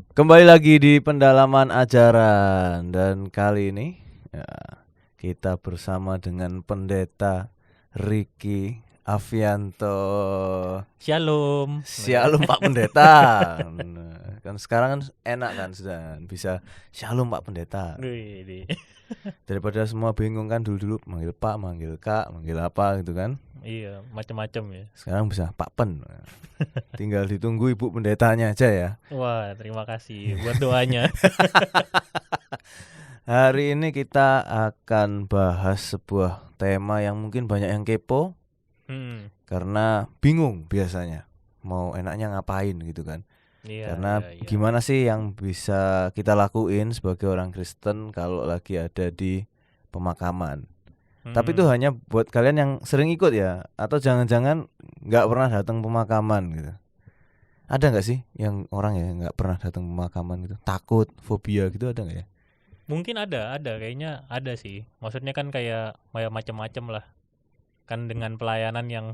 Kembali lagi di pendalaman ajaran dan kali ini ya, kita bersama dengan Pendeta Ricky Avianto. Shalom. Shalom Pak Pendeta. Nah, kan sekarang kan enak kan sudah bisa Shalom Pak Pendeta. Wih. Daripada semua bingung kan dulu-dulu manggil Pak, manggil Kak, manggil apa gitu kan. Iya, macam-macam ya. Sekarang bisa Pak Pen. Tinggal ditunggu Ibu Pendetanya aja ya. Wah, terima kasih buat doanya. Hari ini kita akan bahas sebuah tema yang mungkin banyak yang kepo karena bingung biasanya mau enaknya ngapain gitu kan. Iya, Karena iya. gimana sih yang bisa kita lakuin sebagai orang Kristen kalau lagi ada di pemakaman. Tapi itu hanya buat kalian yang sering ikut ya, atau jangan-jangan nggak pernah datang pemakaman gitu. Ada nggak sih yang orang ya nggak pernah datang pemakaman gitu, takut, fobia gitu, ada nggak ya? Mungkin ada, kayaknya ada sih. Maksudnya kan kayak macam-macam lah. Kan dengan pelayanan yang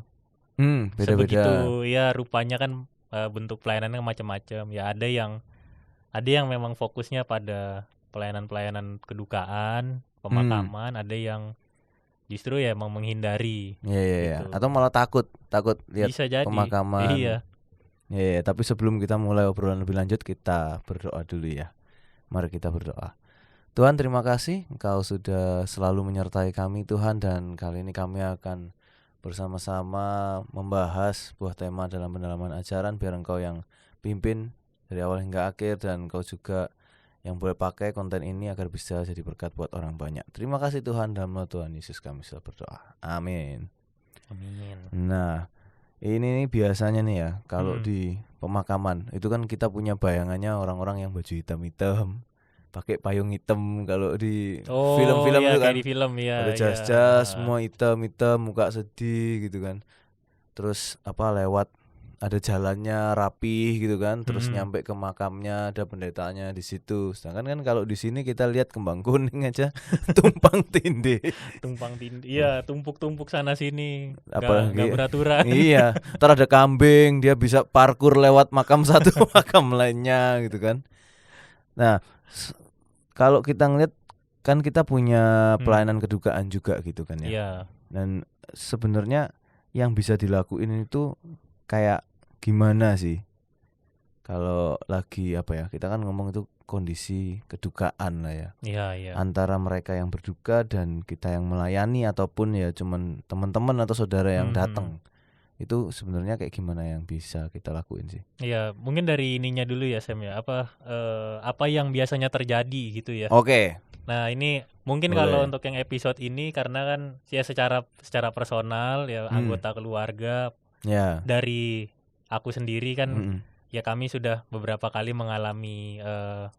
Beda-beda. sebegitu ya rupanya kan bentuk pelayanannya macam-macam. Ya ada yang memang fokusnya pada pelayanan-pelayanan kedukaan, pemakaman, ada yang justru ya emang menghindari Iya. gitu. Atau malah takut lihat Bisa jadi. pemakaman. Iya. Iya, tapi sebelum kita mulai obrolan lebih lanjut, kita berdoa dulu ya. Mari kita berdoa. Tuhan, terima kasih Engkau sudah selalu menyertai kami Tuhan, dan kali ini kami akan bersama-sama membahas sebuah tema dalam pendalaman ajaran. Biar Engkau yang pimpin dari awal hingga akhir, dan Engkau juga yang boleh pakai konten ini agar bisa jadi berkat buat orang banyak. Terima kasih Tuhan, dalam nama Tuhan Yesus kami sudah berdoa. Amin. Amin. Nah, ini nih biasanya nih ya, kalau di pemakaman itu kan kita punya bayangannya orang-orang yang baju hitam-hitam, pakai payung hitam. Kalau di film-film Iya itu kan kayak di film ya. pada jas-jas semua hitam-hitam, muka sedih gitu kan. Terus lewat ada jalannya rapih gitu kan, terus nyampe ke makamnya ada pendetanya di situ. Sedangkan kan kalau di sini kita lihat kembang kuning aja tumpang tindih. Tumpang tindih. Iya, tumpuk-tumpuk sana sini. Nggak Apalagi beraturan. iya, ntar ada kambing, dia bisa parkur lewat makam satu makam lainnya gitu kan. Nah, kalau kita ngeliat kan kita punya pelayanan kedukaan juga gitu kan ya. Iya. Dan sebenarnya yang bisa dilakuin itu kayak gimana sih? Kalau lagi kita kan ngomong itu kondisi kedukaan lah ya. Iya. Antara mereka yang berduka dan kita yang melayani, ataupun ya cuman teman-teman atau saudara yang datang. Itu sebenarnya kayak gimana yang bisa kita lakuin sih? Iya, mungkin dari ininya dulu ya Sam ya. Apa yang biasanya terjadi gitu ya. Oke. Nah, ini mungkin Boleh. kalau untuk yang episode ini karena kan ya secara personal ya anggota keluarga Ya. dari aku sendiri kan ya kami sudah beberapa kali mengalami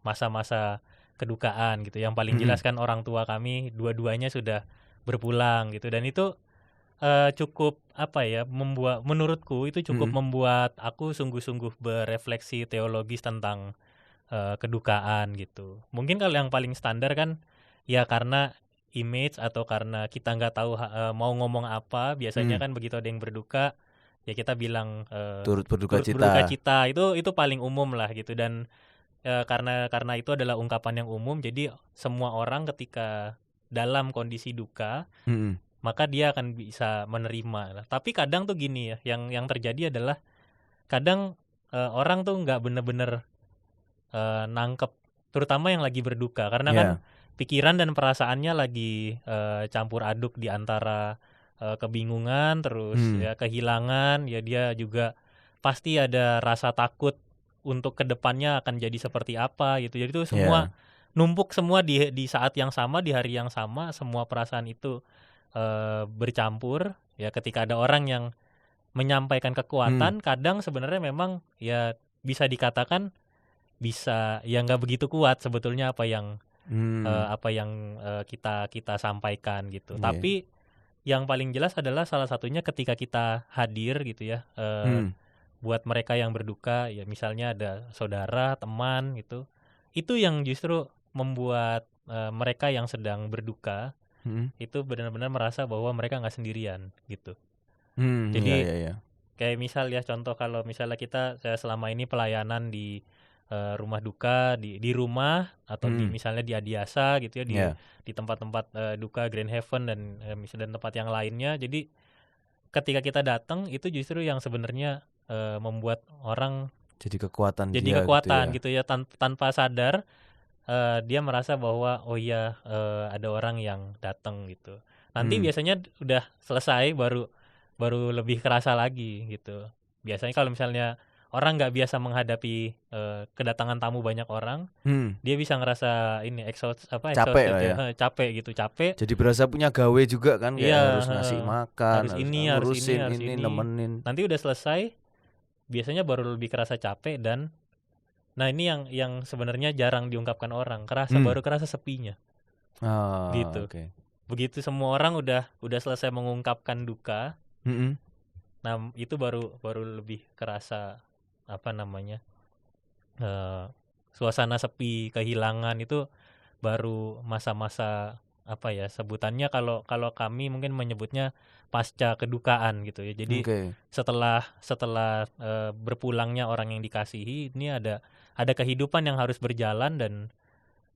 masa-masa kedukaan gitu. Yang paling jelas kan orang tua kami dua-duanya sudah berpulang gitu, dan itu cukup menurutku itu cukup membuat aku sungguh-sungguh berefleksi teologis tentang kedukaan gitu. Mungkin kalau yang paling standar kan ya karena image atau karena kita nggak tahu mau ngomong apa, biasanya kan begitu ada yang berduka ya kita bilang turut berduka berduka cita. cita. Itu paling umum lah gitu, dan karena itu adalah ungkapan yang umum, jadi semua orang ketika dalam kondisi duka maka dia akan bisa menerima lah. Tapi kadang tuh gini ya, yang terjadi adalah kadang orang tuh nggak bener-bener nangkep, terutama yang lagi berduka, karena kan pikiran dan perasaannya lagi campur aduk di antara kebingungan, terus ya kehilangan, ya dia juga pasti ada rasa takut untuk kedepannya akan jadi seperti apa gitu. Jadi itu semua numpuk semua di saat yang sama, di hari yang sama, semua perasaan itu bercampur. Ya ketika ada orang yang menyampaikan kekuatan, kadang sebenarnya memang ya bisa dikatakan bisa ya nggak begitu kuat sebetulnya apa yang kita sampaikan gitu. Tapi yang paling jelas adalah salah satunya ketika kita hadir gitu ya, buat mereka yang berduka, ya misalnya ada saudara, teman gitu, itu yang justru membuat mereka yang sedang berduka itu benar-benar merasa bahwa mereka nggak sendirian gitu. Jadi kayak misal ya contoh, kalau misalnya kita selama ini pelayanan di rumah duka di rumah atau di misalnya di Adiasa gitu ya, di tempat-tempat duka Grand Heaven dan misalnya tempat yang lainnya. Jadi ketika kita datang itu justru yang sebenarnya membuat orang jadi kekuatan gitu ya, tanpa sadar dia merasa bahwa oh iya ada orang yang datang gitu. Nanti biasanya udah selesai baru lebih kerasa lagi gitu. Biasanya kalau misalnya orang nggak biasa menghadapi kedatangan tamu banyak orang, dia bisa ngerasa ini capek lah ya. Capek. Jadi berasa punya gawe juga kan, kayak harus ngasih makan, harus ngurusin ini, nemenin. Nanti udah selesai, biasanya baru lebih kerasa capek dan nah ini yang sebenarnya jarang diungkapkan orang, baru kerasa sepinya. Gitu. Okay. Begitu semua orang udah selesai mengungkapkan duka, nah itu baru lebih kerasa suasana sepi, kehilangan itu baru masa-masa sebutannya kalau kami mungkin menyebutnya pasca kedukaan gitu ya. Jadi setelah berpulangnya orang yang dikasihi, ini ada kehidupan yang harus berjalan dan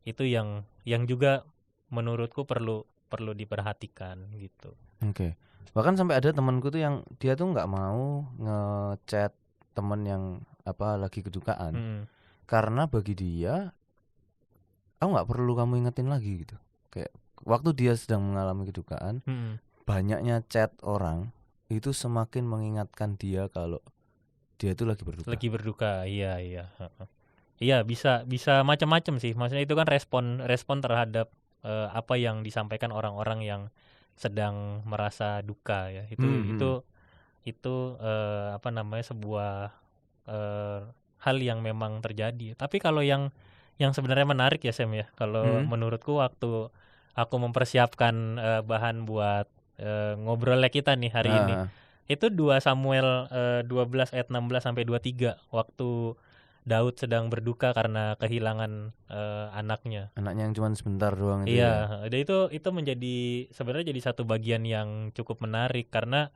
itu yang juga menurutku perlu diperhatikan gitu. Bahkan sampai ada temanku tuh yang dia tuh nggak mau ngechat temen yang lagi kedukaan, karena bagi dia aku nggak perlu kamu ingetin lagi gitu. Kayak waktu dia sedang mengalami kedukaan, banyaknya chat orang itu semakin mengingatkan dia kalau dia itu lagi berduka. Iya, bisa macam-macam sih. Maksudnya itu kan respon terhadap apa yang disampaikan orang-orang yang sedang merasa duka ya. Itu sebuah hal yang memang terjadi. Tapi kalau yang sebenarnya menarik ya Sam ya, kalau menurutku waktu aku mempersiapkan bahan buat ngobrolnya kita nih hari ini, itu 2 Samuel 12 ayat 16 sampai 23 waktu Daud sedang berduka karena kehilangan anaknya yang cuma sebentar doang itu. Iya, dan itu menjadi sebenarnya jadi satu bagian yang cukup menarik karena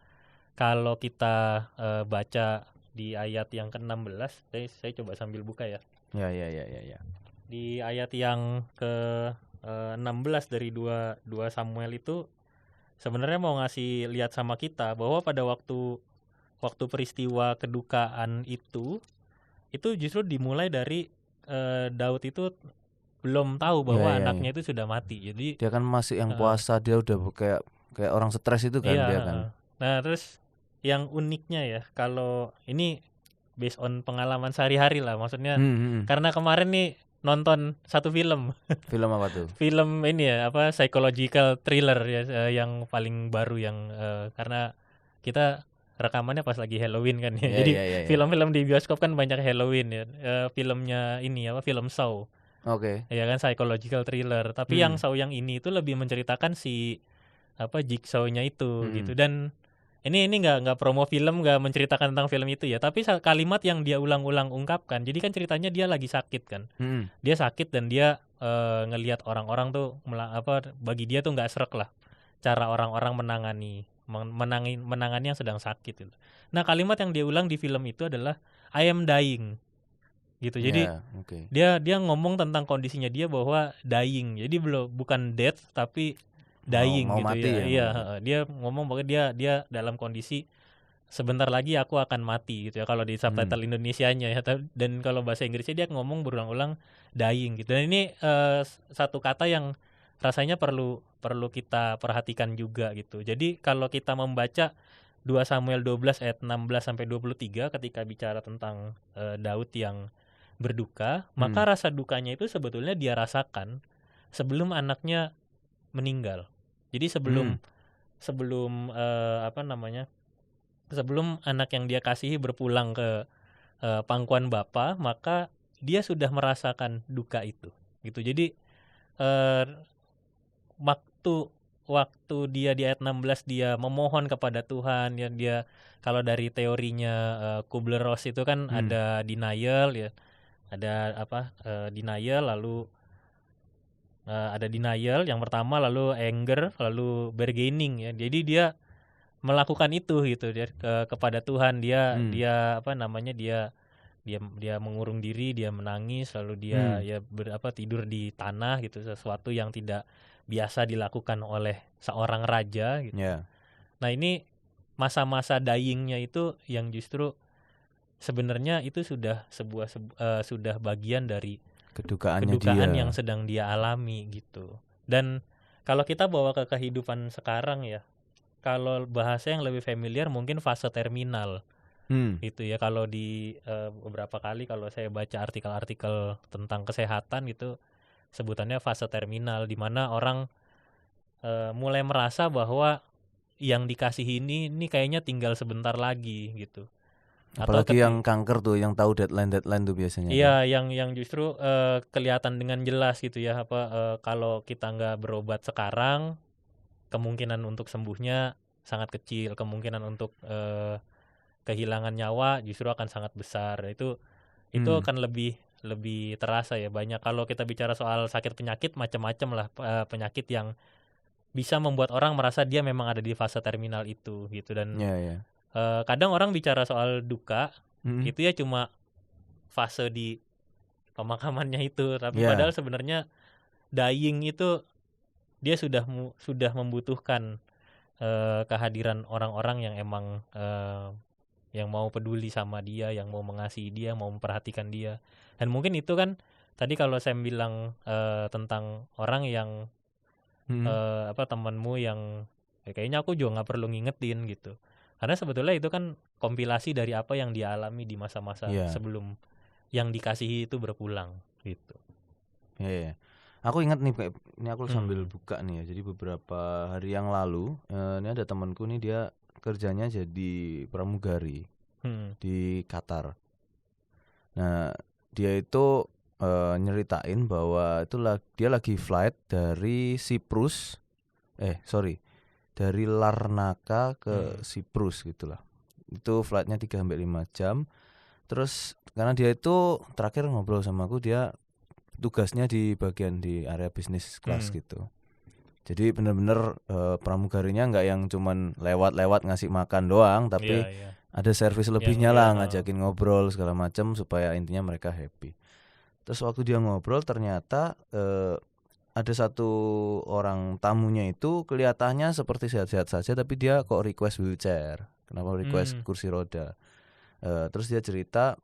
kalau kita baca di ayat yang ke-16, saya coba sambil buka ya. Ya. Di ayat yang ke-16 dari 2 Samuel itu sebenarnya mau ngasih lihat sama kita bahwa pada waktu peristiwa kedukaan itu justru dimulai dari Daud itu belum tahu bahwa anaknya itu sudah mati. Jadi dia kan masih yang puasa, dia udah kayak orang stres itu kan dia kan. Nah, terus yang uniknya ya, kalau ini based on pengalaman sehari-hari lah, maksudnya karena kemarin nih nonton satu film. Film apa tuh? Film ini ya, psychological thriller ya, yang paling baru yang karena kita rekamannya pas lagi Halloween kan ya. Jadi film-film di bioskop kan banyak Halloween ya. Filmnya ini film Saw. Ya kan, psychological thriller. Tapi yang Saw yang ini itu lebih menceritakan si Jigsaw-nya itu gitu. Dan ini nggak promo film, nggak menceritakan tentang film itu ya, tapi kalimat yang dia ulang-ulang ungkapkan. Jadi kan ceritanya dia lagi sakit kan. Dia sakit dan dia ngelihat orang-orang tuh bagi dia tuh nggak srek lah cara orang-orang menangani yang sedang sakit gitu. Nah, kalimat yang dia ulang di film itu adalah I am dying. Gitu. Jadi dia ngomong tentang kondisinya dia bahwa dying. Jadi bukan death tapi dying mau gitu mati ya. Iya, dia ngomong bahwa dia dalam kondisi sebentar lagi aku akan mati gitu ya kalau di subtitle Indonesianya ya. Dan kalau bahasa Inggrisnya dia ngomong berulang-ulang dying gitu. Dan ini satu kata yang rasanya perlu kita perhatikan juga gitu. Jadi kalau kita membaca 2 Samuel 12 ayat 16 sampai 23 ketika bicara tentang Daud yang berduka, maka rasa dukanya itu sebetulnya dia rasakan sebelum anaknya meninggal. Jadi sebelum sebelum anak yang dia kasihi berpulang ke pangkuan Bapa, maka dia sudah merasakan duka itu. Gitu. Jadi waktu dia di ayat 16 dia memohon kepada Tuhan ya, dia kalau dari teorinya Kubler-Ross itu kan ada denial ya. Ada denial, lalu ada denial yang pertama, lalu anger, lalu bargaining ya. Jadi dia melakukan itu gitu dia kepada Tuhan, dia dia mengurung diri, dia menangis, lalu dia ya tidur di tanah gitu, sesuatu yang tidak biasa dilakukan oleh seorang raja gitu. Nah, ini masa-masa dyingnya itu yang justru sebenarnya itu sudah sudah bagian dari kedukaan yang sedang dia alami gitu. Dan kalau kita bawa ke kehidupan sekarang ya, kalau bahasa yang lebih familiar mungkin fase terminal. Gitu ya, kalau di beberapa kali kalau saya baca artikel-artikel tentang kesehatan gitu, sebutannya fase terminal, di mana orang mulai merasa bahwa yang dikasih ini kayaknya tinggal sebentar lagi gitu. Apalagi yang kanker tuh, yang tahu deadline tuh biasanya. Iya, yang justru kelihatan dengan jelas gitu ya, kalau kita nggak berobat sekarang, kemungkinan untuk sembuhnya sangat kecil, kemungkinan untuk kehilangan nyawa justru akan sangat besar. Itu akan lebih terasa ya, banyak. Kalau kita bicara soal sakit penyakit, macam-macam lah penyakit yang bisa membuat orang merasa dia memang ada di fase terminal itu gitu. Dan kadang orang bicara soal duka itu ya cuma fase di pemakamannya itu, tapi padahal sebenarnya dying itu dia sudah membutuhkan kehadiran orang-orang yang emang yang mau peduli sama dia, yang mau mengasihi dia, mau memperhatikan dia. Dan mungkin itu kan tadi kalau saya bilang tentang orang yang temanmu yang kayaknya aku juga nggak perlu ngingetin gitu, karena sebetulnya itu kan kompilasi dari apa yang dia alami di masa-masa sebelum yang dikasihi itu berpulang gitu. Aku ingat nih, ini aku sambil buka nih ya. Jadi beberapa hari yang lalu ini ada temanku nih, dia kerjanya jadi pramugari di Qatar. Nah, dia itu nyeritain bahwa itu dia lagi flight dari Siprus, dari Larnaca ke Siprus gitulah. Itu flightnya 3-5 jam. Terus karena dia itu terakhir ngobrol sama aku, dia tugasnya di bagian di area bisnis kelas gitu. Jadi benar-benar pramugarinya nggak yang cuman lewat-lewat ngasih makan doang, tapi ada servis lebihnya lah, ngajakin ngobrol segala macam supaya intinya mereka happy. Terus waktu dia ngobrol ternyata ada satu orang tamunya itu kelihatannya seperti sehat-sehat saja, tapi dia kok request wheelchair. Kenapa request kursi roda? Terus dia cerita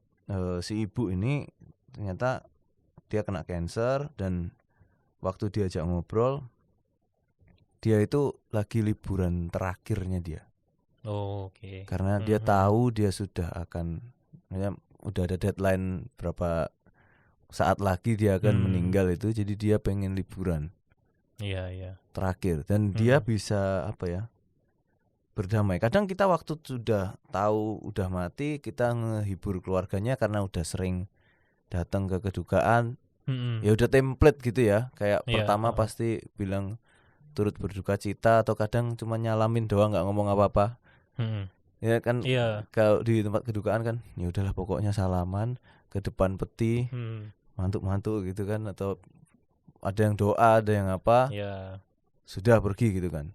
si ibu ini ternyata dia kena cancer, dan waktu diajak ngobrol, dia itu lagi liburan terakhirnya dia. Karena dia tahu dia sudah udah ada deadline berapa saat lagi dia akan meninggal itu, jadi dia pengen liburan terakhir, dan dia bisa berdamai. Kadang kita waktu sudah tahu udah mati, kita ngehibur keluarganya karena udah sering datang ke kedukaan. Ya udah template gitu ya, kayak pertama pasti bilang turut berduka cita, atau kadang cuma nyalamin doang, nggak ngomong apa-apa. Ya kan, kalau di tempat kedukaan kan ya udahlah pokoknya salaman ke depan peti, mantuk-mantuk gitu kan, atau ada yang doa, ada yang apa, sudah pergi gitu kan.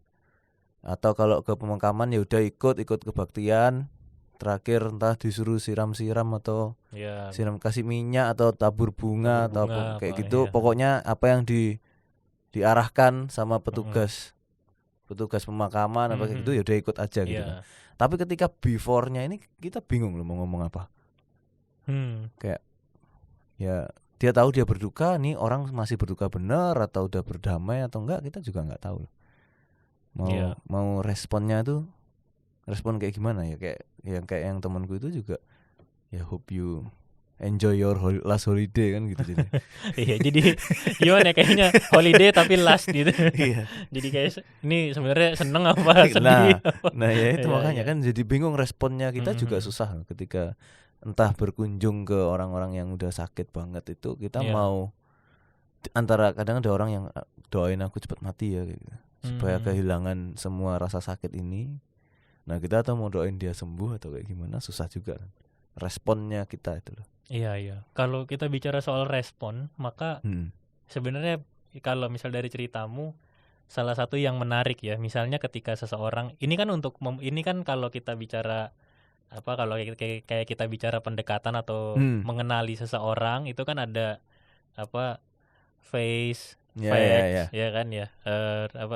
Atau kalau ke pemakaman ya udah ikut kebaktian, terakhir entah disuruh siram-siram atau siram kasih minyak atau tabur bunga atau kayak gitu. Pokoknya apa yang diarahkan sama petugas pemakaman apa kayak gitu ya udah ikut aja gitu kan. Tapi ketika before-nya ini kita bingung loh mau ngomong apa. Kayak ya dia tahu dia berduka, nih orang masih berduka bener atau udah berdamai atau enggak, kita juga nggak tahu. Mau responnya tuh respon kayak gimana ya, kayak yang temanku itu juga ya hope you enjoy your last holiday kan gitu jadi. Iya, jadi gimana kayaknya holiday tapi last gitu. Jadi kayak ini sebenarnya seneng apa sedih. Nah ya itu makanya kan jadi bingung responnya kita juga susah ketika entah berkunjung ke orang-orang yang udah sakit banget itu, kita mau antara kadang ada orang yang doain aku cepat mati ya gitu, supaya kehilangan semua rasa sakit ini. Nah kita atau mau doain dia sembuh atau kayak gimana, susah juga responnya kita itu loh. Iya. Kalau kita bicara soal respon, maka sebenarnya kalau misal dari ceritamu, salah satu yang menarik ya, misalnya ketika seseorang ini kan ini kan kalau kita bicara kalau kayak kita bicara pendekatan atau mengenali seseorang itu kan ada face, facts, ya kan ya.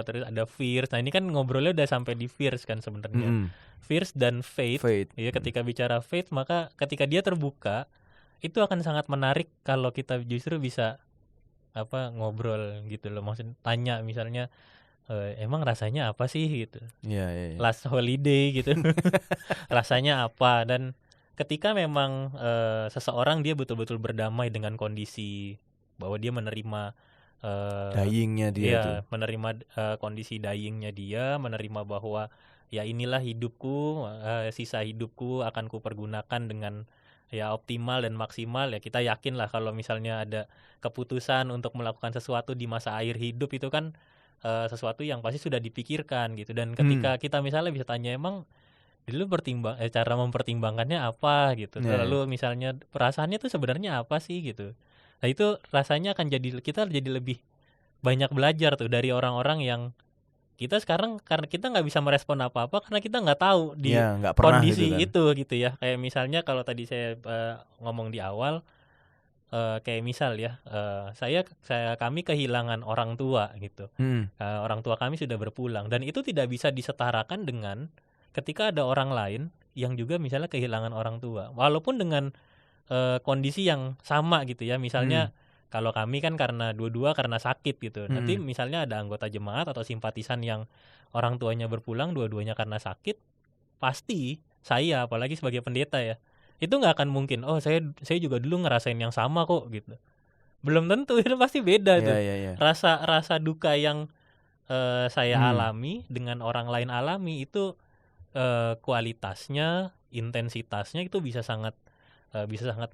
Terus ada fears. Nah, ini kan ngobrolnya udah sampai di fears kan sebenarnya. Fears dan faith. Ya, ketika bicara faith, maka ketika dia terbuka, itu akan sangat menarik kalau kita justru bisa ngobrol gitu loh. Maksudnya tanya misalnya, emang rasanya apa sih gitu. Last holiday gitu. Rasanya apa. Dan ketika memang seseorang dia betul-betul berdamai dengan kondisi bahwa dia menerima dyingnya dia menerima kondisi dyingnya dia, menerima bahwa ya inilah hidupku, sisa hidupku akan kupergunakan dengan ya optimal dan maksimal. Ya kita yakin lah kalau misalnya ada keputusan untuk melakukan sesuatu di masa akhir hidup itu kan sesuatu yang pasti sudah dipikirkan gitu. Dan ketika kita misalnya bisa tanya, emang dulu cara mempertimbangkannya apa gitu, lalu misalnya perasaannya tuh sebenarnya apa sih gitu. Nah itu rasanya akan kita jadi lebih banyak belajar tuh dari orang-orang yang kita sekarang, karena kita nggak bisa merespon apa-apa karena kita nggak tahu di kondisi gitu kan. Itu gitu ya. Kayak misalnya kalau tadi saya ngomong di awal, kayak misal ya, kami kehilangan orang tua gitu. Orang tua kami sudah berpulang dan itu tidak bisa disetarakan dengan ketika ada orang lain yang juga misalnya kehilangan orang tua, walaupun dengan kondisi yang sama gitu ya. Misalnya kalau kami kan karena karena sakit gitu. Nanti misalnya ada anggota jemaat atau simpatisan yang orang tuanya berpulang dua-duanya karena sakit, pasti saya apalagi sebagai pendeta ya, itu nggak akan mungkin, oh saya juga dulu ngerasain yang sama kok gitu. Belum tentu, itu pasti beda tuh. Rasa duka yang saya alami dengan orang lain alami itu kualitasnya, intensitasnya itu bisa sangat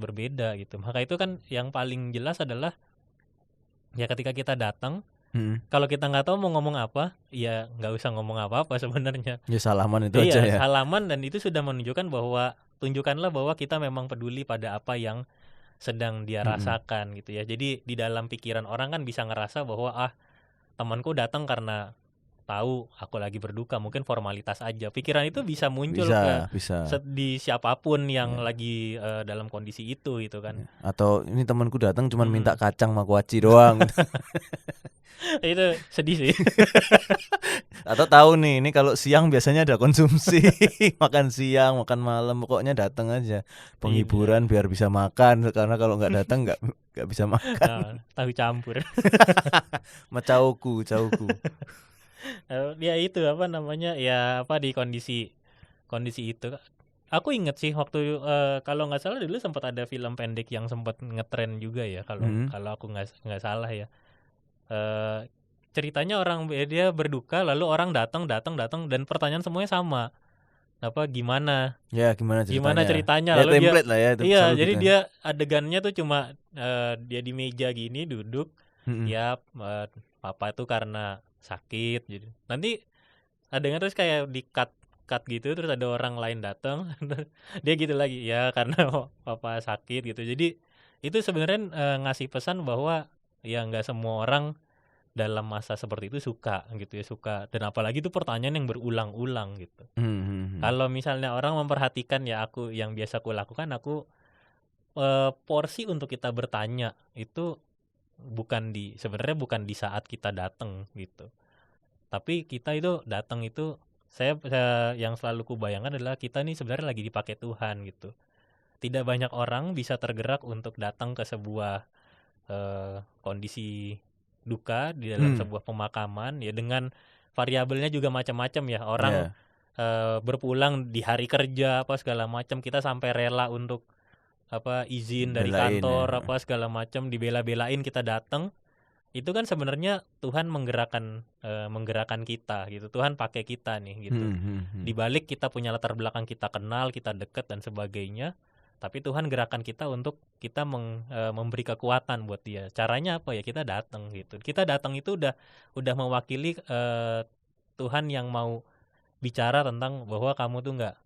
berbeda gitu. Maka itu kan yang paling jelas adalah ya ketika kita datang, kalau kita nggak tahu mau ngomong apa, ya nggak usah ngomong apa-apa sebenarnya. Ya salaman itu aja ya. Salaman, dan itu sudah menunjukkan bahwa tunjukkanlah bahwa kita memang peduli pada apa yang sedang dia rasakan gitu ya. Jadi di dalam pikiran orang kan bisa ngerasa bahwa temanku datang karena tahu aku lagi berduka, mungkin formalitas aja. Pikiran itu bisa muncul di siapapun yang lagi dalam kondisi itu gitu kan. Atau ini temanku datang cuman minta kacang sama kuaci doang. Itu sedih sih. Atau tahu nih, ini kalau siang biasanya ada konsumsi, makan siang, makan malam, pokoknya datang aja. Penghiburan biar bisa makan, karena kalau nggak datang nggak bisa makan. Tahu campur. Cauku. Ya itu di kondisi itu. Aku inget sih waktu kalau nggak salah dulu sempat ada film pendek yang sempat ngetren juga ya, kalau aku nggak salah ya. Ceritanya dia berduka, lalu orang datang dan pertanyaan semuanya sama. Gimana? Ya, gimana ceritanya? Lalu template lah ya itu. Iya, jadi gitu. Dia adegannya tuh cuma dia di meja gini duduk. Ya, papa itu karena sakit gitu. Nanti adegan terus kayak di cut gitu, terus ada orang lain datang. Dia gitu lagi, ya karena papa sakit gitu. Jadi itu sebenarnya ngasih pesan bahwa ya nggak semua orang dalam masa seperti itu suka gitu ya, dan apalagi itu pertanyaan yang berulang-ulang gitu. Kalau misalnya orang memperhatikan ya, aku yang biasa aku lakukan, porsi untuk kita bertanya itu sebenarnya bukan di saat kita datang gitu. Tapi kita itu datang itu, saya yang selalu kubayangkan adalah kita nih sebenarnya lagi dipakai Tuhan gitu. Tidak banyak orang bisa tergerak untuk datang ke sebuah kondisi duka di dalam sebuah pemakaman ya, dengan variabelnya juga macam-macam ya. Orang berpulang di hari kerja segala macam, kita sampai rela untuk izin dari kantor segala macam, dibela-belain kita datang. Itu kan sebenarnya Tuhan menggerakkan kita gitu. Tuhan pakai kita nih gitu. Di balik kita punya latar belakang, kita kenal, kita dekat dan sebagainya, tapi Tuhan gerakan kita untuk kita memberi kekuatan buat dia. Caranya apa ya? Kita datang gitu. Kita datang itu udah mewakili Tuhan yang mau bicara tentang bahwa kamu tuh nggak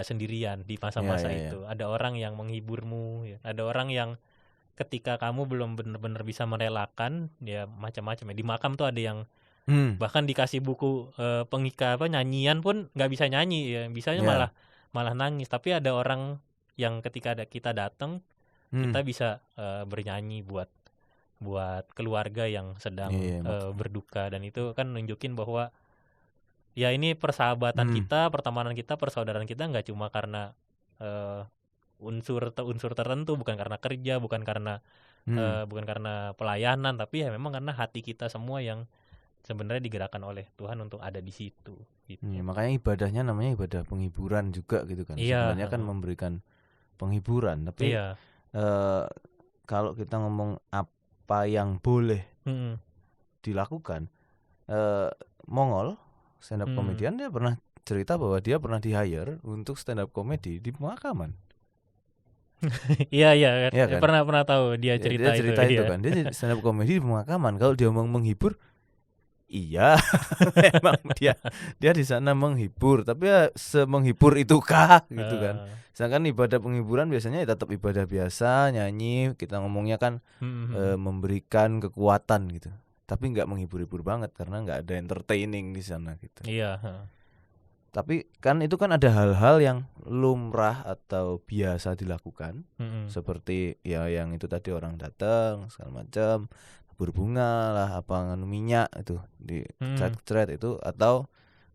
sendirian di masa-masa itu. Ada orang yang menghiburmu ya. Ada orang yang ketika kamu belum benar-benar bisa merelakan ya, macam-macam ya. Di makam tuh ada yang bahkan dikasih buku nyanyian pun nggak bisa nyanyi ya. Bisanya malah nangis. Tapi ada orang yang ketika kita datang kita bisa bernyanyi buat keluarga yang sedang berduka, dan itu kan nunjukin bahwa ya ini persahabatan kita, pertemanan kita, persaudaraan kita nggak cuma karena unsur tertentu, bukan karena kerja, bukan karena pelayanan, tapi ya memang karena hati kita semua yang sebenarnya digerakkan oleh Tuhan untuk ada di situ gitu. Makanya ibadahnya namanya ibadah penghiburan juga gitu kan. Sebenarnya kan memberikan penghiburan, tapi kalau kita ngomong apa yang boleh dilakukan, Mongol stand up comedian dia pernah cerita bahwa dia pernah di-hire untuk stand up comedy di pemakaman. Iya kan? pernah tahu dia cerita itu kan. Dia stand up comedy di pemakaman. Kalau dia mau menghibur, iya, emang dia di sana menghibur, tapi ya semenghibur itukah gitu kan. Sedangkan ibadah penghiburan biasanya ya tetap ibadah biasa, nyanyi, kita ngomongnya kan memberikan kekuatan gitu. Tapi nggak menghibur-hibur banget karena nggak ada entertaining di sana gitu. Iya. Tapi kan itu kan ada hal-hal yang lumrah atau biasa dilakukan, seperti ya yang itu tadi orang datang segala macam, berbunga lah, apa minyak itu di cat itu, atau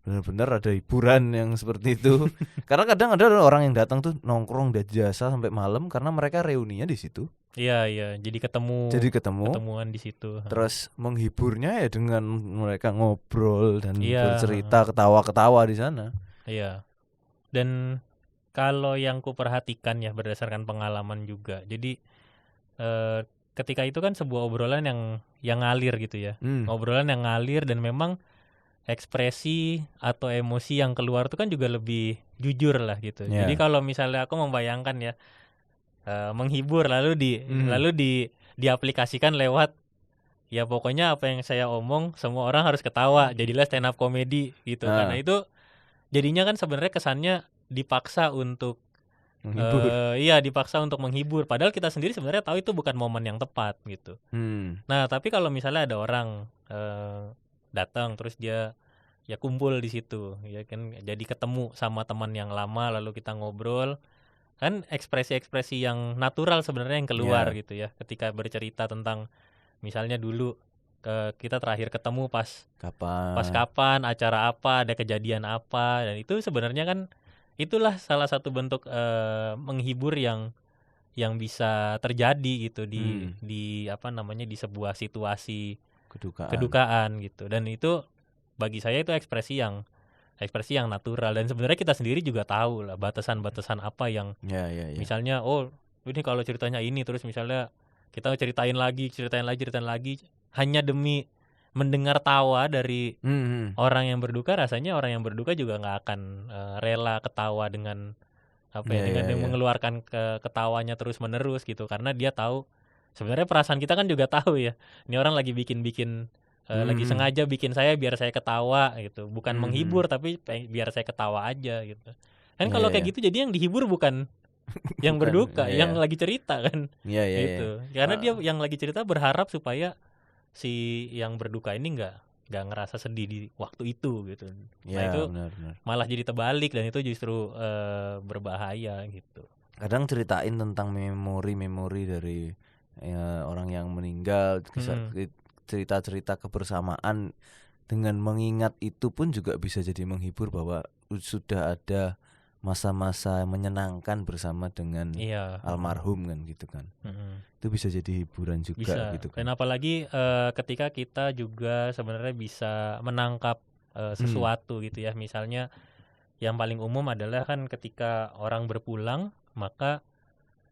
benar-benar ada hiburan yang seperti itu. Karena kadang ada orang yang datang tuh nongkrong di jasa sampai malam karena mereka reuninya di situ. Iya, jadi ketemuan di situ. Terus menghiburnya ya dengan mereka ngobrol dan bercerita, ketawa-ketawa di sana. Iya. Dan kalau yang ku perhatikan ya berdasarkan pengalaman juga. Jadi ketika itu kan sebuah obrolan yang ngalir gitu ya. Obrolan yang ngalir, dan memang ekspresi atau emosi yang keluar itu kan juga lebih jujur lah gitu. Jadi kalau misalnya aku membayangkan ya, menghibur lalu diaplikasikan lewat ya pokoknya apa yang saya omong semua orang harus ketawa, jadilah stand up comedy gitu. Karena itu jadinya kan sebenarnya kesannya dipaksa untuk menghibur. Dipaksa untuk menghibur, padahal kita sendiri sebenarnya tahu itu bukan momen yang tepat gitu. Nah, tapi kalau misalnya ada orang datang terus dia ya kumpul di situ ya kan, jadi ketemu sama teman yang lama lalu kita ngobrol, kan ekspresi-ekspresi yang natural sebenarnya yang keluar gitu ya ketika bercerita tentang misalnya dulu kita terakhir ketemu pas kapan, acara apa, ada kejadian apa, dan itu sebenarnya kan itulah salah satu bentuk menghibur yang bisa terjadi gitu di apa namanya, di sebuah situasi kedukaan gitu. Dan itu bagi saya itu ekspresi yang natural, dan sebenarnya kita sendiri juga tahu lah batasan-batasan apa yang misalnya ini kalau ceritanya ini terus misalnya kita ceritain lagi hanya demi mendengar tawa dari orang yang berduka. Rasanya orang yang berduka juga nggak akan rela ketawa dengan dengan mengeluarkan ketawanya terus menerus gitu, karena dia tahu sebenarnya perasaan kita kan juga tahu ya, ini orang lagi bikin lagi sengaja bikin saya biar saya ketawa gitu, bukan menghibur tapi biar saya ketawa aja gitu kan. Kalau kayak gitu jadi yang dihibur bukan yang berduka, yang lagi cerita kan gitu. Karena dia yang lagi cerita berharap supaya si yang berduka ini nggak ngerasa sedih di waktu itu gitu. Nah itu benar. Malah jadi terbalik, dan itu justru berbahaya gitu. Kadang ceritain tentang memori dari orang yang meninggal, cerita-cerita kebersamaan dengan mengingat itu pun juga bisa jadi menghibur, bahwa sudah ada masa-masa menyenangkan bersama dengan almarhum kan gitu kan. Itu bisa jadi hiburan juga gitu kan. Dan apalagi ketika kita juga sebenarnya bisa menangkap sesuatu gitu ya. Misalnya yang paling umum adalah kan ketika orang berpulang, maka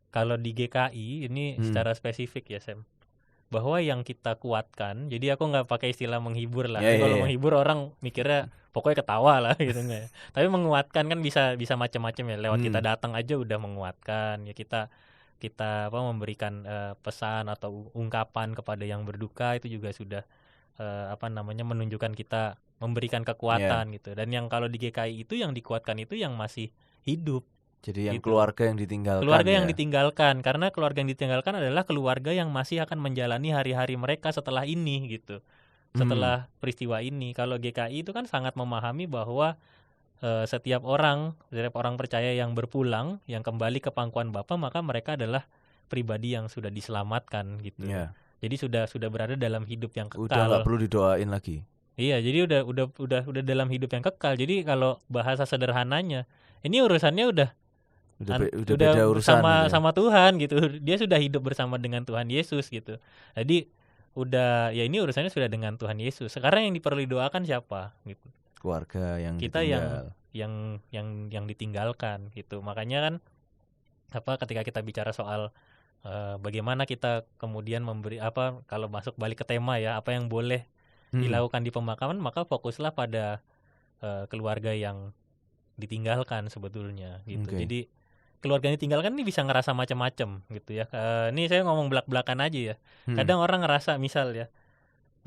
kalau di GKI ini secara spesifik ya Sam, bahwa yang kita kuatkan, jadi aku nggak pakai istilah menghibur lah. Kalau menghibur orang mikirnya pokoknya ketawa lah gitu nggak ya. Tapi menguatkan kan bisa macam-macam ya. Lewat kita datang aja udah menguatkan ya, kita memberikan pesan atau ungkapan kepada yang berduka, itu juga sudah menunjukkan kita memberikan kekuatan gitu. Dan yang kalau di GKI itu yang dikuatkan itu yang masih hidup. Jadi yang gitu. Keluarga yang ditinggalkan. Yang ditinggalkan, karena keluarga yang ditinggalkan adalah keluarga yang masih akan menjalani hari-hari mereka setelah ini gitu. Setelah peristiwa ini. Kalau GKI itu kan sangat memahami bahwa setiap orang percaya yang berpulang, yang kembali ke pangkuan Bapa, maka mereka adalah pribadi yang sudah diselamatkan gitu. Iya. Jadi sudah berada dalam hidup yang kekal. Udah nggak perlu didoain lagi. Iya, jadi udah dalam hidup yang kekal. Jadi kalau bahasa sederhananya, ini urusannya udah beda urusan gitu ya. sama Tuhan gitu. Dia sudah hidup bersama dengan Tuhan Yesus gitu. Jadi udah ya ini urusannya sudah dengan Tuhan Yesus. Sekarang yang perlu didoakan siapa gitu? Keluarga yang Kita ditinggal. yang ditinggalkan gitu. Makanya kan ketika kita bicara soal bagaimana kita kemudian memberi kalau masuk balik ke tema ya, apa yang boleh dilakukan di pemakaman, maka fokuslah pada keluarga yang ditinggalkan sebetulnya gitu. Okay. Jadi keluarga yang ditinggalkan ini bisa ngerasa macam-macam gitu ya. Ini saya ngomong belak-belakan aja ya. Kadang orang ngerasa misal ya,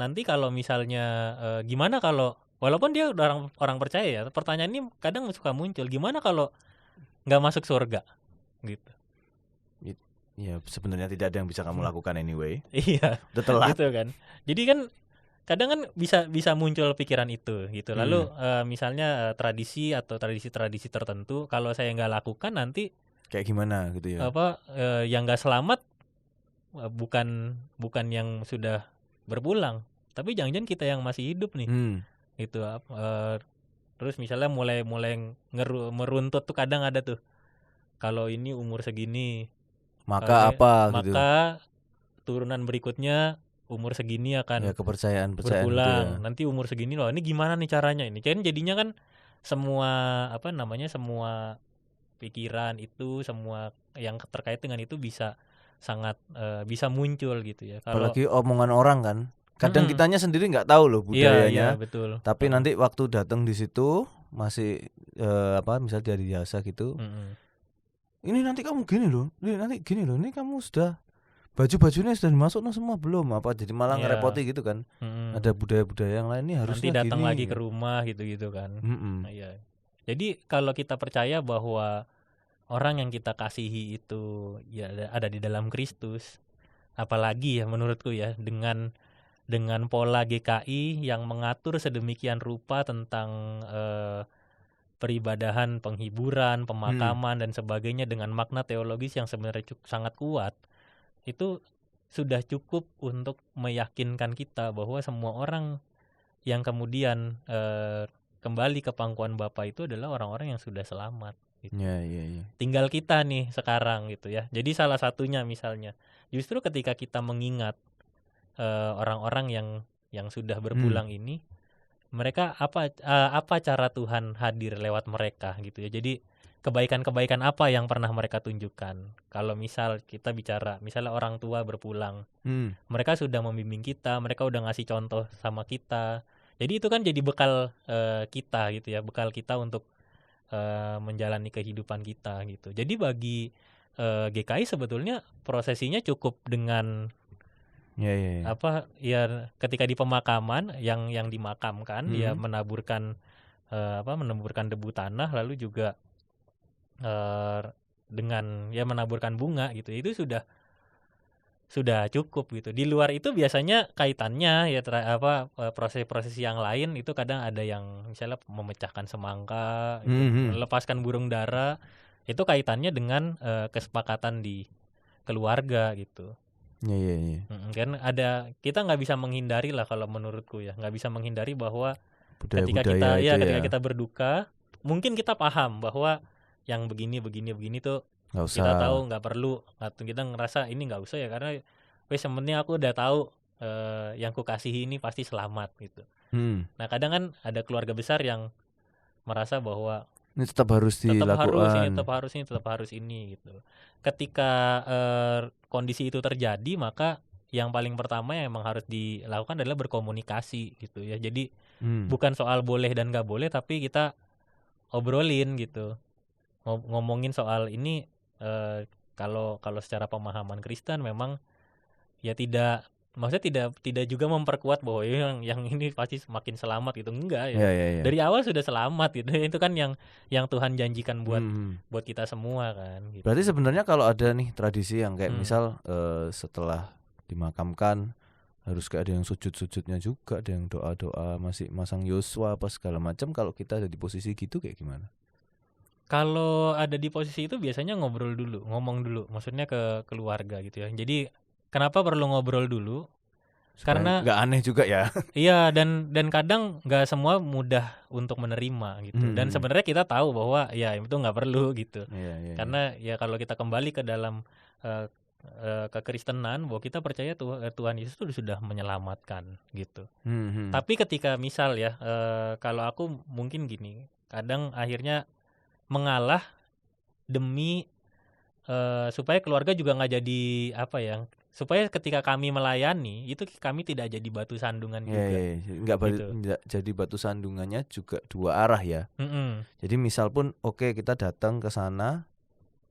nanti kalau misalnya gimana kalau walaupun dia orang percaya ya, pertanyaan ini kadang suka muncul, gimana kalau nggak masuk surga gitu. Ya sebenarnya tidak ada yang bisa kamu lakukan anyway. Iya. Udah telat. Gitu kan. Jadi kan kadang kan bisa muncul pikiran itu gitu. Lalu misalnya tradisi atau tradisi tertentu kalau saya nggak lakukan nanti kayak gimana gitu ya. Yang nggak selamat bukan yang sudah berpulang, tapi jangan-jangan kita yang masih hidup nih. Gitu. Terus misalnya mulai meruntut tuh, kadang ada tuh. Kalau ini umur segini maka gitu. Maka turunan berikutnya umur segini akan ya, kepercayaan berpulang. gitu ya. Nanti umur segini loh. Ini gimana nih caranya ini? Jadinya kan semua semua pikiran itu, semua yang terkait dengan itu bisa sangat bisa muncul gitu ya. Apalagi omongan orang kan. Kadang kitanya sendiri nggak tahu loh budayanya. Iya, betul. Tapi nanti waktu datang di situ masih misal dari jasa gitu. Ini nanti kamu gini loh. Ini nanti gini loh. Ini kamu sudah baju-bajunya sudah dimasukkan semua belum? Jadi malah ngerepoti gitu kan. Ada budaya-budaya yang lain nih harusnya nanti datang gini. lagi ke rumah gitu kan. Iya. Jadi kalau kita percaya bahwa orang yang kita kasihi itu ya ada di dalam Kristus, apalagi ya menurutku ya dengan pola GKI yang mengatur sedemikian rupa tentang peribadahan, penghiburan, pemakaman dan sebagainya dengan makna teologis yang sebenarnya sangat kuat, itu sudah cukup untuk meyakinkan kita bahwa semua orang yang kemudian kembali ke pangkuan Bapa itu adalah orang-orang yang sudah selamat gitu. Yeah. Tinggal kita nih sekarang gitu ya. Jadi salah satunya misalnya justru ketika kita mengingat orang-orang yang sudah berpulang ini, mereka apa cara Tuhan hadir lewat mereka gitu ya. Jadi kebaikan-kebaikan apa yang pernah mereka tunjukkan. Kalau misal kita bicara misalnya orang tua berpulang, mereka sudah membimbing kita, mereka udah ngasih contoh sama kita. Jadi itu kan jadi bekal kita gitu ya, bekal kita untuk menjalani kehidupan kita gitu. Jadi bagi GKI sebetulnya prosesinya cukup dengan ketika di pemakaman yang dimakamkan, dia menaburkan debu tanah, lalu juga dengan menaburkan bunga gitu. Itu sudah cukup gitu. Di luar itu biasanya kaitannya ya proses-proses yang lain itu kadang ada yang misalnya memecahkan semangka, melepaskan burung dara, itu kaitannya dengan kesepakatan di keluarga gitu. Iya. Kan kita nggak bisa menghindari lah kalau menurutku ya, nggak bisa menghindari bahwa ketika kita berduka, mungkin kita paham bahwa yang begini tuh nggak usah. Kita tahu nggak perlu, kita ngerasa ini nggak usah ya karena yang penting aku udah tahu yang kukasihi ini pasti selamat gitu. Nah kadang kan ada keluarga besar yang merasa bahwa ini tetap harus dilakukan, tetap harus ini gitu. Ketika kondisi itu terjadi, maka yang paling pertama yang emang harus dilakukan adalah berkomunikasi gitu ya. Jadi bukan soal boleh dan nggak boleh, tapi kita obrolin gitu, ngomongin soal ini. Kalau secara pemahaman Kristen memang ya maksudnya tidak juga memperkuat bahwa yang ini pasti semakin selamat gitu, enggak ya. Yeah. Dari awal sudah selamat gitu. Itu kan yang Tuhan janjikan buat kita semua kan gitu. Berarti sebenarnya kalau ada nih tradisi yang kayak misal setelah dimakamkan harus kayak ada yang sujud-sujudnya juga, ada yang doa-doa masih masang Yosua apa segala macam. Kalau kita ada di posisi gitu kayak gimana? Kalau ada di posisi itu biasanya ngobrol dulu, ngomong dulu, maksudnya ke keluarga gitu ya. Jadi kenapa perlu ngobrol dulu? Supaya Karena nggak aneh juga ya. iya, dan kadang nggak semua mudah untuk menerima gitu. Dan sebenarnya kita tahu bahwa ya itu nggak perlu gitu. Iya. Karena ya kalau kita kembali ke dalam kekristenan, bahwa kita percaya Tuhan Yesus itu sudah menyelamatkan gitu. Tapi ketika misal ya, kalau aku mungkin gini, kadang akhirnya mengalah demi supaya keluarga juga nggak jadi apa ya, supaya ketika kami melayani itu kami tidak jadi batu sandungan juga. Nggak gitu. jadi batu sandungannya juga dua arah ya. Jadi misal pun oke, kita datang ke sana,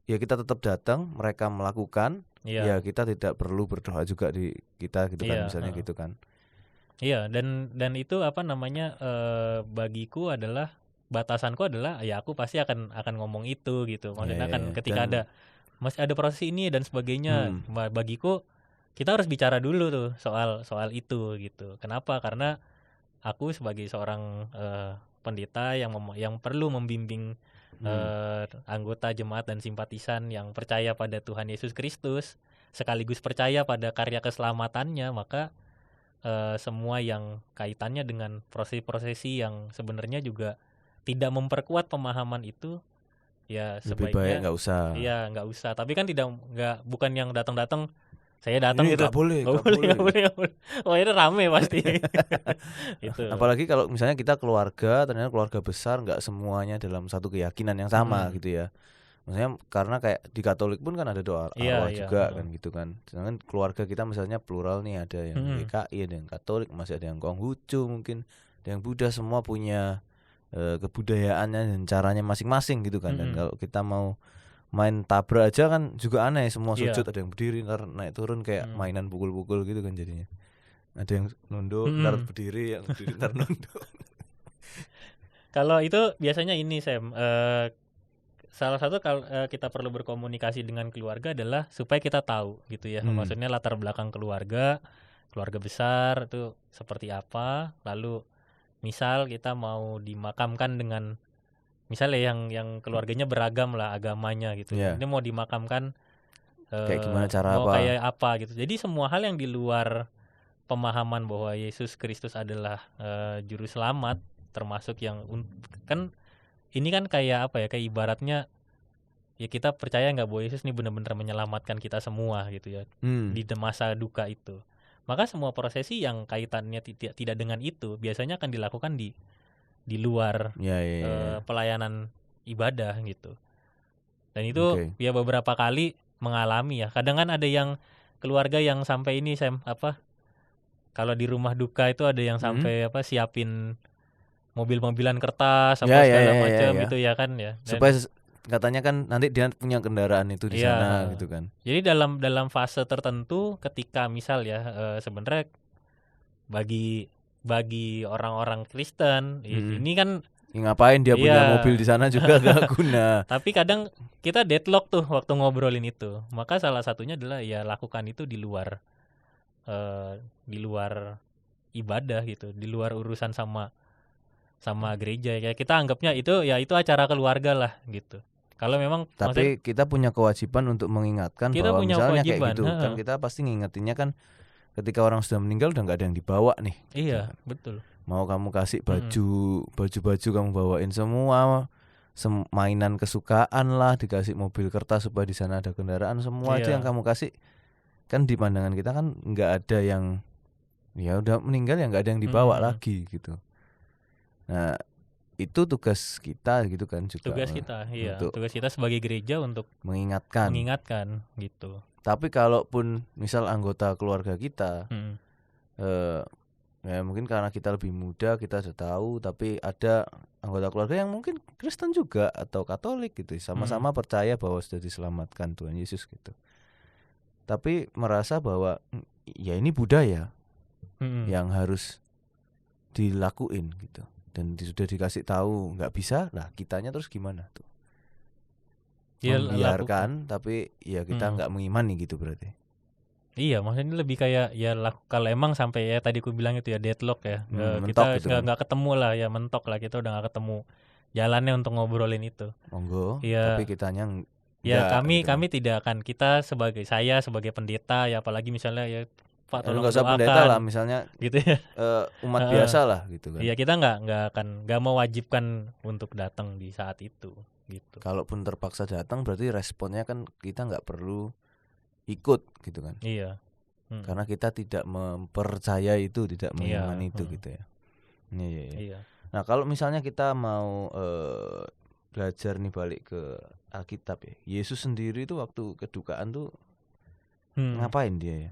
ya kita tetap datang, mereka melakukan, ya kita tidak perlu berdoa juga di kita gitu kan, misalnya gitu kan. Iya, dan itu apa namanya, bagiku adalah batasanku adalah ya aku pasti akan ngomong itu gitu. Maksudnya kan ketika masih ada proses ini dan sebagainya, bagiku kita harus bicara dulu tuh soal itu gitu. Kenapa? Karena aku sebagai seorang pendeta yang perlu membimbing anggota jemaat dan simpatisan yang percaya pada Tuhan Yesus Kristus, sekaligus percaya pada karya keselamatannya, maka semua yang kaitannya dengan prosesi yang sebenarnya juga tidak memperkuat pemahaman itu, ya lebih baik sebaiknya nggak usah. Iya, nggak usah. Tapi kan bukan yang datang-datang, saya datang Ini gitu. nggak boleh. Wah, itu rame pasti. Itu. Apalagi kalau misalnya kita keluarga, ternyata keluarga besar, nggak semuanya dalam satu keyakinan yang sama gitu ya. Maksudnya karena kayak di Katolik pun kan ada doa arwah juga kan gitu kan. Sedangkan keluarga kita misalnya plural nih, ada yang GKI, ada yang Katolik, masih ada yang Konghucu mungkin, ada yang Buddha, semua punya kebudayaannya dan caranya masing-masing gitu kan. Dan kalau kita mau main tabrak aja kan juga aneh, semua sujud, ada yang berdiri ntar naik turun kayak mainan pukul-pukul gitu kan jadinya. Ada yang nunduk ntar berdiri, yang berdiri ntar nunduk. Kalau itu biasanya ini Sam, salah satu kalau kita perlu berkomunikasi dengan keluarga adalah supaya kita tahu gitu ya, maksudnya latar belakang keluarga besar itu seperti apa. Lalu misal kita mau dimakamkan dengan misalnya yang keluarganya beragam lah agamanya gitu, ini mau dimakamkan kayak gimana cara mau kayak apa gitu. Jadi semua hal yang di luar pemahaman bahwa Yesus Kristus adalah juru selamat, termasuk yang kan ini kan kayak apa ya, kayak ibaratnya ya kita percaya nggak bahwa Yesus ini benar-benar menyelamatkan kita semua gitu ya di masa duka itu. Maka semua prosesi yang kaitannya tidak dengan itu biasanya akan dilakukan di luar pelayanan ibadah gitu. Dan itu ya beberapa kali mengalami ya. Kadang kan ada yang keluarga yang sampai ini kalau di rumah duka itu ada yang sampai siapin mobil-mobilan kertas apa segala macam gitu ya kan ya. Dan supaya katanya kan nanti dia punya kendaraan itu di sana gitu kan. Jadi dalam fase tertentu ketika misal ya sebenarnya bagi orang-orang Kristen ini kan ngapain dia punya mobil di sana juga gak guna. Tapi kadang kita deadlock tuh waktu ngobrolin itu. Maka salah satunya adalah ya lakukan itu di luar ibadah gitu, di luar urusan sama gereja ya. Kita anggapnya itu acara keluarga lah gitu. Kalau memang tapi kita punya kewajiban untuk mengingatkan bahwa misalnya kayak gitu kan, kita pasti ngingetinnya kan ketika orang sudah meninggal udah nggak ada yang dibawa nih. Iya, betul. Mau kamu kasih baju kamu bawain semua, mainan kesukaan lah, dikasih mobil kertas supaya di sana ada kendaraan, semua aja yang kamu kasih kan di pandangan kita kan nggak ada yang ya udah meninggal ya nggak ada yang dibawa lagi gitu. Nah itu tugas kita gitu kan juga. Tugas kita, tugas kita sebagai gereja untuk mengingatkan gitu. Tapi kalaupun misal anggota keluarga kita, ya mungkin karena kita lebih muda kita sudah tahu, tapi ada anggota keluarga yang mungkin Kristen juga atau Katolik gitu, sama-sama percaya bahwa sudah diselamatkan Tuhan Yesus gitu. Tapi merasa bahwa ya ini budaya yang harus dilakuin gitu. Dan sudah dikasih tahu nggak bisa, lah kitanya terus gimana tuh? Membiarkan tapi ya kita nggak mengimani gitu berarti. Iya, maksudnya lebih kayak ya kalau emang sampai ya tadi aku bilang itu ya deadlock ya, mentok kita gitu kan. nggak ketemu lah ya, mentok lah, kita udah nggak ketemu jalannya untuk ngobrolin itu. Monggo, tapi Ya, kitanya ya enggak gitu kan. kami tidak akan, saya sebagai pendeta ya, apalagi misalnya ya Pak tolong Enggak usah pendeta lah, didoakan misalnya gitu ya. umat Heeh. biasa lah gitu kan. Iya, kita nggak mewajibkan untuk datang di saat itu gitu. Kalaupun terpaksa datang berarti responnya kan kita nggak perlu ikut gitu kan. Iya. Karena kita tidak mempercayai itu, tidak mengimani itu Iya. gitu ya. Iya. Iya. Nah, kalau misalnya kita mau belajar nih balik ke Alkitab ya. Yesus sendiri itu waktu kedukaan tuh ngapain dia ya?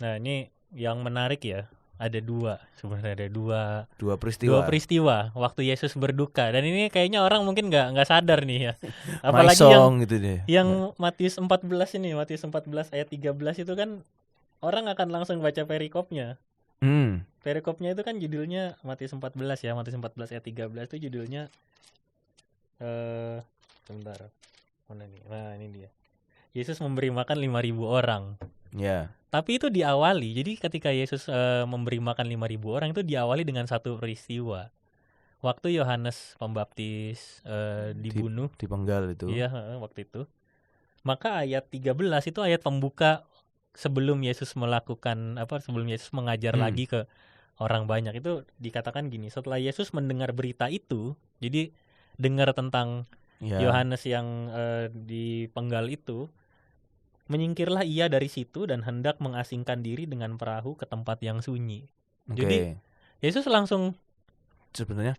Nah, ini yang menarik ya. Sebenarnya ada dua peristiwa waktu Yesus berduka, dan ini kayaknya orang mungkin nggak sadar nih ya. Apalagi Maisong gitu deh. yang Matius 14 ini, Matius 14 ayat 13 itu kan orang akan langsung baca perikopnya. Perikopnya itu kan judulnya Matius 14 ya, Matius 14 ayat 13 itu judulnya sebentar. Mana nih? Nah, ini dia. Yesus memberi makan 5.000 orang. Ya. Tapi itu diawali. Jadi ketika Yesus memberi makan 5.000 orang itu diawali dengan satu peristiwa. Waktu Yohanes Pembaptis dibunuh, dipenggal itu. Iya, waktu itu. Maka ayat 13 itu ayat pembuka sebelum Yesus sebelum Yesus mengajar lagi ke orang banyak. Itu dikatakan gini, setelah Yesus mendengar berita itu, jadi dengar tentang Yohanes yang dipenggal itu, menyingkirlah ia dari situ dan hendak mengasingkan diri dengan perahu ke tempat yang sunyi. Jadi Yesus langsung sebenarnya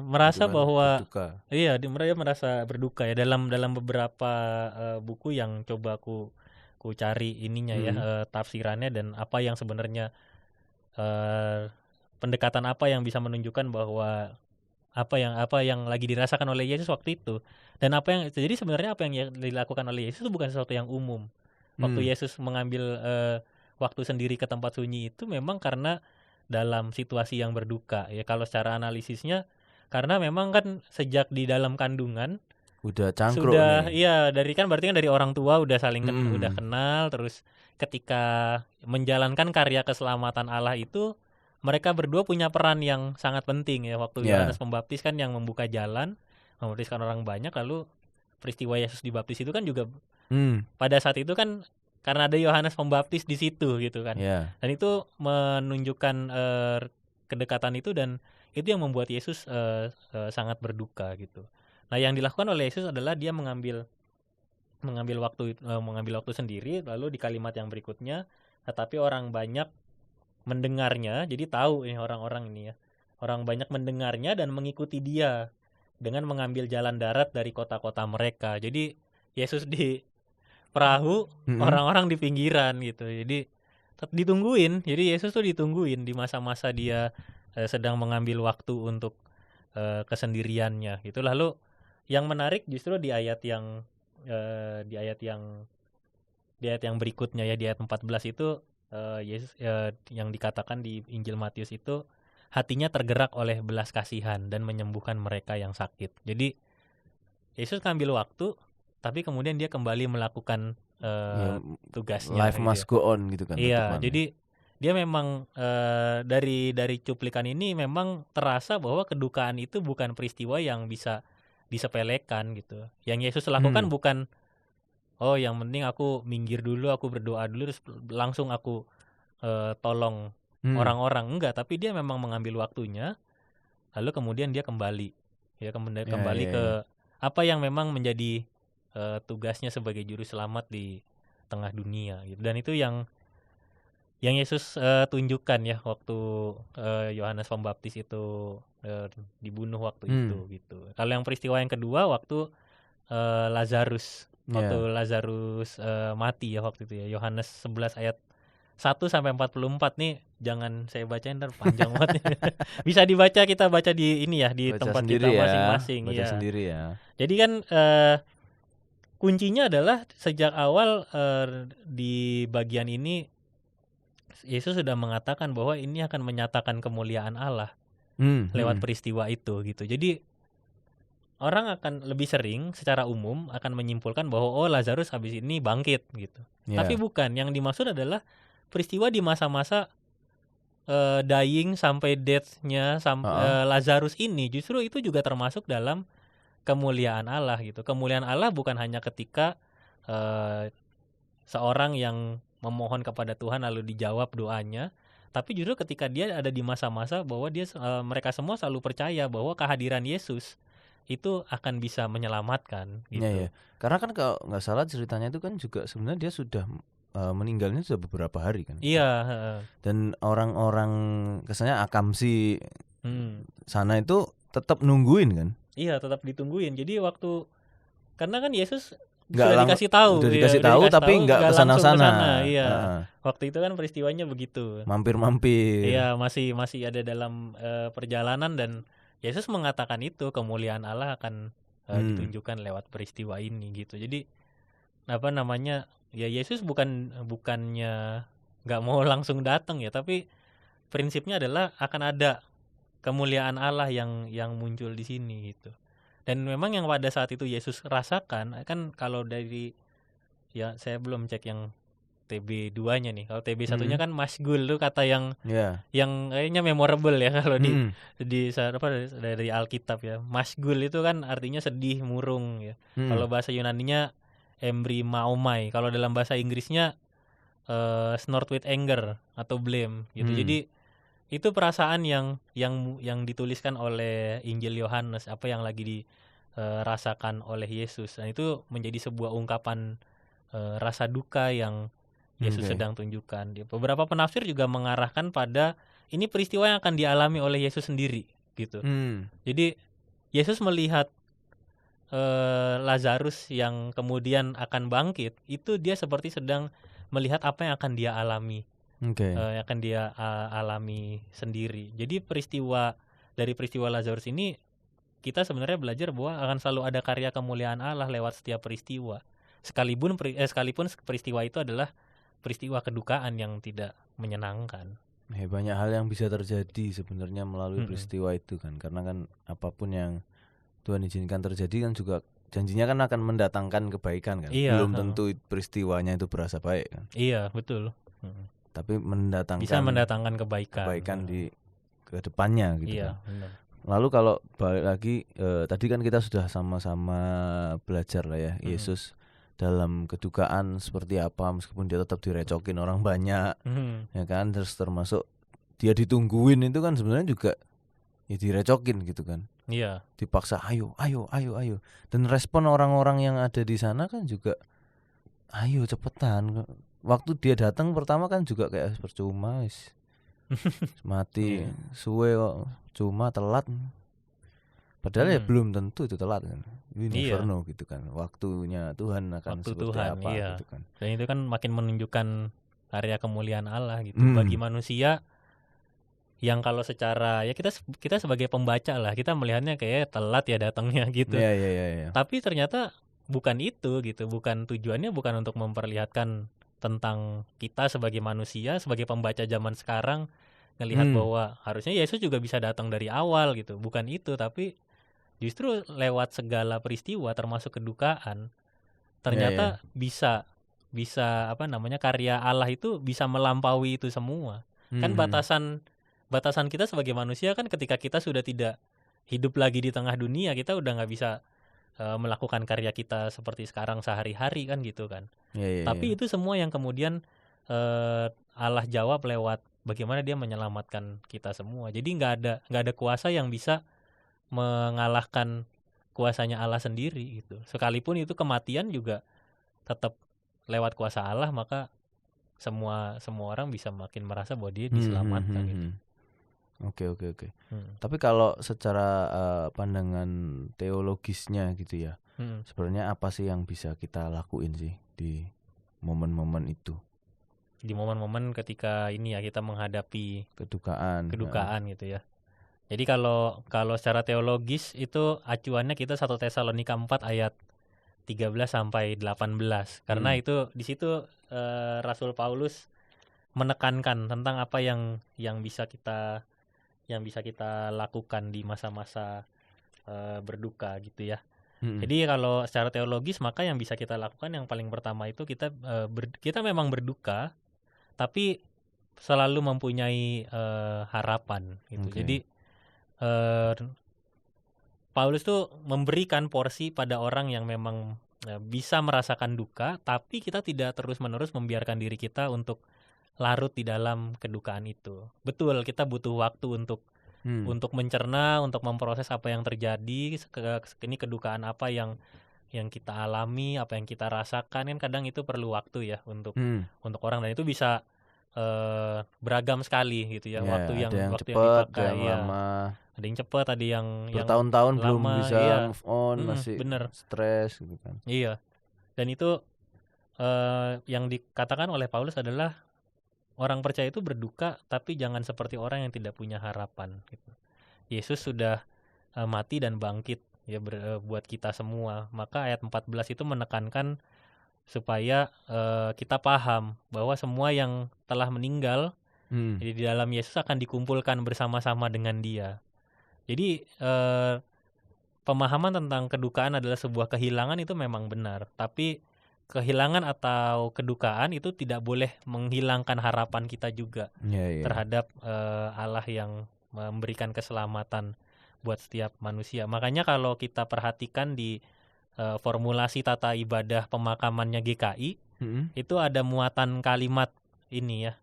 merasa bahwa berduka. Dia merasa berduka ya, dalam beberapa buku yang coba aku cari ininya ya, tafsirannya dan apa yang sebenarnya pendekatan apa yang bisa menunjukkan bahwa apa yang lagi dirasakan oleh Yesus waktu itu, dan jadi sebenarnya apa yang dilakukan oleh Yesus itu bukan sesuatu yang umum. Waktu Yesus mengambil waktu sendiri ke tempat sunyi itu memang karena dalam situasi yang berduka ya. Kalau secara analisisnya, karena memang kan sejak di dalam kandungan udah cangkruk nih. Iya, berarti kan dari orang tua udah saling udah kenal, terus ketika menjalankan karya keselamatan Allah itu mereka berdua punya peran yang sangat penting ya. Waktu Yohanes Pembaptis kan yang membuka jalan, membaptiskan orang banyak, lalu peristiwa Yesus dibaptis itu kan juga pada saat itu kan karena ada Yohanes Pembaptis di situ gitu kan. Dan itu menunjukkan kedekatan itu, dan itu yang membuat Yesus sangat berduka gitu. Nah, yang dilakukan oleh Yesus adalah dia mengambil waktu sendiri, lalu di kalimat yang berikutnya, tetapi orang banyak mendengarnya. Jadi tahu orang-orang ini ya. Orang banyak mendengarnya dan mengikuti dia dengan mengambil jalan darat dari kota-kota mereka. Jadi Yesus di perahu, orang-orang di pinggiran gitu. Jadi ditungguin. Jadi Yesus tuh ditungguin di masa-masa dia sedang mengambil waktu untuk kesendiriannya gitu. Lalu yang menarik justru di ayat yang berikutnya ya, di ayat 14 itu Yesus yang dikatakan di Injil Matius itu hatinya tergerak oleh belas kasihan dan menyembuhkan mereka yang sakit. Jadi Yesus ngambil waktu, tapi kemudian dia kembali melakukan tugasnya. Life must go on gitu kan. Iya, jadi dia memang dari cuplikan ini memang terasa bahwa kedukaan itu bukan peristiwa yang bisa disepelekan gitu. Yang Yesus lakukan bukan yang penting aku minggir dulu, aku berdoa dulu, terus langsung aku tolong orang-orang. Enggak, tapi dia memang mengambil waktunya, lalu kemudian dia kembali ke apa yang memang menjadi tugasnya sebagai juru selamat di tengah dunia gitu. Dan itu yang Yesus tunjukkan ya waktu Yohanes Pembaptis itu dibunuh waktu itu gitu. Kalau yang peristiwa yang kedua waktu Lazarus mati ya waktu itu ya, Yohanes 11 ayat 1 sampai 44 nih, jangan saya bacain ntar panjang banget. Bisa dibaca, kita baca di ini ya, di baca tempat kita masing-masing baca sendiri ya. Jadi kan kuncinya adalah sejak awal di bagian ini Yesus sudah mengatakan bahwa ini akan menyatakan kemuliaan Allah lewat peristiwa itu gitu. Jadi orang akan lebih sering secara umum akan menyimpulkan bahwa oh Lazarus habis ini bangkit gitu. Tapi bukan, yang dimaksud adalah peristiwa di masa-masa dying sampai death-nya Lazarus ini justru itu juga termasuk dalam kemuliaan Allah gitu. Kemuliaan Allah bukan hanya ketika seorang yang memohon kepada Tuhan lalu dijawab doanya, tapi justru ketika dia ada di masa-masa bahwa mereka semua selalu percaya bahwa kehadiran Yesus itu akan bisa menyelamatkan gitu. Iya. Karena kan kalau nggak salah ceritanya itu kan juga sebenarnya dia sudah meninggalnya sudah beberapa hari kan. Iya. Dan orang-orang kesannya Akamsi sana itu tetap nungguin kan. Iya, tetap ditungguin. Jadi karena kan Yesus Udah dikasih tahu tapi nggak kesana-sana. Iya. Waktu itu kan peristiwanya begitu. Mampir-mampir. Iya, masih ada dalam perjalanan dan Yesus mengatakan itu kemuliaan Allah akan ditunjukkan lewat peristiwa ini gitu. Jadi ya Yesus bukannya nggak mau langsung datang ya, tapi prinsipnya adalah akan ada kemuliaan Allah yang muncul di sini gitu. Dan memang yang pada saat itu Yesus rasakan kan, kalau dari ya saya belum cek yang TB2-nya nih. Kalau TB1-nya kan masgul tuh kata yang kayaknya memorable ya kalau dari Alkitab ya. Masgul itu kan artinya sedih, murung ya. Kalau bahasa Yunaninya embrymaomai. Kalau dalam bahasa Inggrisnya snort with anger atau blame gitu. Jadi itu perasaan yang dituliskan oleh Injil Yohanes, apa yang lagi dirasakan oleh Yesus. Dan itu menjadi sebuah ungkapan rasa duka yang Yesus sedang tunjukkan. Beberapa penafsir juga mengarahkan pada ini peristiwa yang akan dialami oleh Yesus sendiri gitu. Jadi Yesus melihat Lazarus yang kemudian akan bangkit, itu dia seperti sedang melihat apa yang akan dia alami. Yang akan dia alami sendiri. Jadi dari peristiwa Lazarus ini kita sebenarnya belajar bahwa akan selalu ada karya kemuliaan Allah lewat setiap peristiwa. Sekalipun peristiwa itu adalah peristiwa kedukaan yang tidak menyenangkan. Banyak hal yang bisa terjadi sebenarnya melalui peristiwa itu kan, karena kan apapun yang Tuhan izinkan terjadi kan juga janjinya kan akan mendatangkan kebaikan kan. Belum tentu peristiwanya itu berasa baik kan. Iya, betul. Tapi bisa mendatangkan kebaikan di kedepannya gitu. Iya, kan. benar. Lalu kalau balik lagi tadi kan kita sudah sama-sama belajar lah ya, Yesus dalam kedukaan seperti apa, meskipun dia tetap direcokin orang banyak, ya kan, terus termasuk dia ditungguin itu kan sebenarnya juga ya direcokin gitu kan. Iya. Dipaksa ayo. Dan respon orang-orang yang ada di sana kan juga ayo cepetan. Waktu dia datang pertama kan juga kayak percuma mati suwe kok, cuma telat. Padahal ya belum tentu itu telat kan. You never know gitu kan. Waktunya Tuhan akan seperti apa gitu kan. Dan itu kan makin menunjukkan karya kemuliaan Allah gitu bagi manusia yang kalau secara ya kita sebagai pembaca lah, kita melihatnya kayak telat ya datangnya gitu. Iya. Tapi ternyata bukan itu gitu. Tujuannya bukan untuk memperlihatkan tentang kita sebagai manusia, sebagai pembaca zaman sekarang ngelihat bahwa harusnya Yesus juga bisa datang dari awal gitu. Bukan itu, tapi justru lewat segala peristiwa termasuk kedukaan ternyata bisa karya Allah itu bisa melampaui itu semua. Kan batasan kita sebagai manusia kan ketika kita sudah tidak hidup lagi di tengah dunia, kita udah nggak bisa melakukan karya kita seperti sekarang sehari-hari kan gitu kan. Tapi itu semua yang kemudian Allah jawab lewat bagaimana dia menyelamatkan kita semua. Jadi nggak ada kuasa yang bisa mengalahkan kuasanya Allah sendiri gitu. Sekalipun itu kematian juga tetap lewat kuasa Allah, maka semua orang bisa makin merasa bahwa dia diselamatkan gitu. Oke. Tapi kalau secara pandangan teologisnya gitu ya, sebenarnya apa sih yang bisa kita lakuin sih di momen-momen itu? Di momen-momen ketika ini ya kita menghadapi kedukaan gitu ya. Jadi kalau secara teologis itu acuannya kita 1 Tesalonika 4 ayat 13 sampai 18. Karena itu di situ Rasul Paulus menekankan tentang apa yang bisa kita lakukan di masa-masa berduka gitu ya. Jadi kalau secara teologis maka yang bisa kita lakukan yang paling pertama itu kita memang berduka, tapi selalu mempunyai harapan gitu. Jadi Paulus tuh memberikan porsi pada orang yang memang bisa merasakan duka, tapi kita tidak terus-menerus membiarkan diri kita untuk larut di dalam kedukaan itu. Betul, kita butuh waktu untuk mencerna, untuk memproses apa yang terjadi, ini kedukaan apa yang kita alami, apa yang kita rasakan, kan kadang itu perlu waktu ya untuk orang, dan itu bisa beragam sekali gitu ya. Waktu yang cepat, dipakai yang lama. Ada yang cepat, ada yang bertahun-tahun belum bisa move on, masih stres gitu kan. Iya. Dan itu yang dikatakan oleh Paulus adalah orang percaya itu berduka, tapi jangan seperti orang yang tidak punya harapan gitu. Yesus sudah mati dan bangkit ya buat kita semua. Maka ayat 14 itu menekankan supaya kita paham bahwa semua yang telah meninggal jadi di dalam Yesus akan dikumpulkan bersama-sama dengan Dia. Jadi pemahaman tentang kedukaan adalah sebuah kehilangan itu memang benar, tapi kehilangan atau kedukaan itu tidak boleh menghilangkan harapan kita juga terhadap Allah yang memberikan keselamatan buat setiap manusia. Makanya kalau kita perhatikan di formulasi tata ibadah pemakamannya GKI, itu ada muatan kalimat ini ya,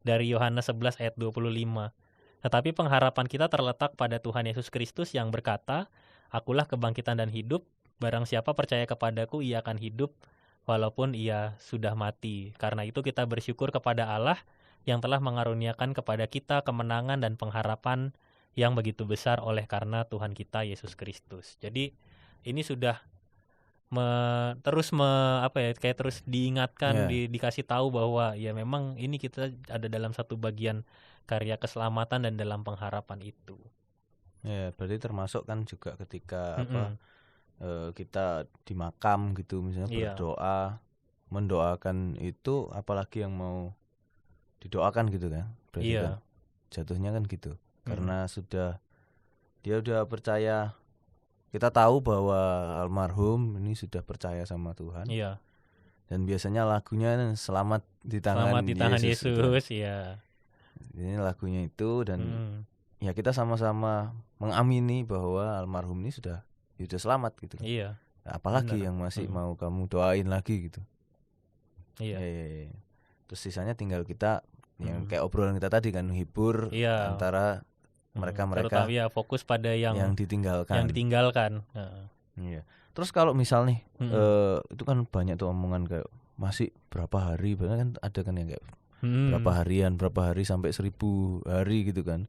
dari Yohanes 11 ayat 25. Tetapi pengharapan kita terletak pada Tuhan Yesus Kristus yang berkata, "Akulah kebangkitan dan hidup, barang siapa percaya kepadaku ia akan hidup walaupun ia sudah mati." Karena itu kita bersyukur kepada Allah yang telah mengaruniakan kepada kita kemenangan dan pengharapan yang begitu besar oleh karena Tuhan kita Yesus Kristus. Jadi ini sudah terus diingatkan, dikasih tahu bahwa ya memang ini kita ada dalam satu bagian karya keselamatan dan dalam pengharapan itu. Ya, berarti termasuk kan juga ketika kita di makam gitu misalnya berdoa, mendoakan itu, apalagi yang mau didoakan gitu kan. Berarti kan jatuhnya kan gitu. Karena dia udah percaya, kita tahu bahwa almarhum ini sudah percaya sama Tuhan. Iya. Dan biasanya lagunya selamat di tangan Yesus ya. Ini lagunya itu, dan ya kita sama-sama mengamini bahwa almarhum ini sudah selamat gitu kan. Iya. Apalagi yang masih mau kamu doain lagi gitu. Iya. Terus sisanya tinggal kita yang kayak obrolan kita tadi kan, menghibur antara mereka-mereka fokus pada yang ditinggalkan. Iya. Terus kalau misal nih itu kan banyak tuh omongan kayak masih berapa hari, bahkan kan ada kan yang kayak berapa hari sampai 1000 hari gitu kan.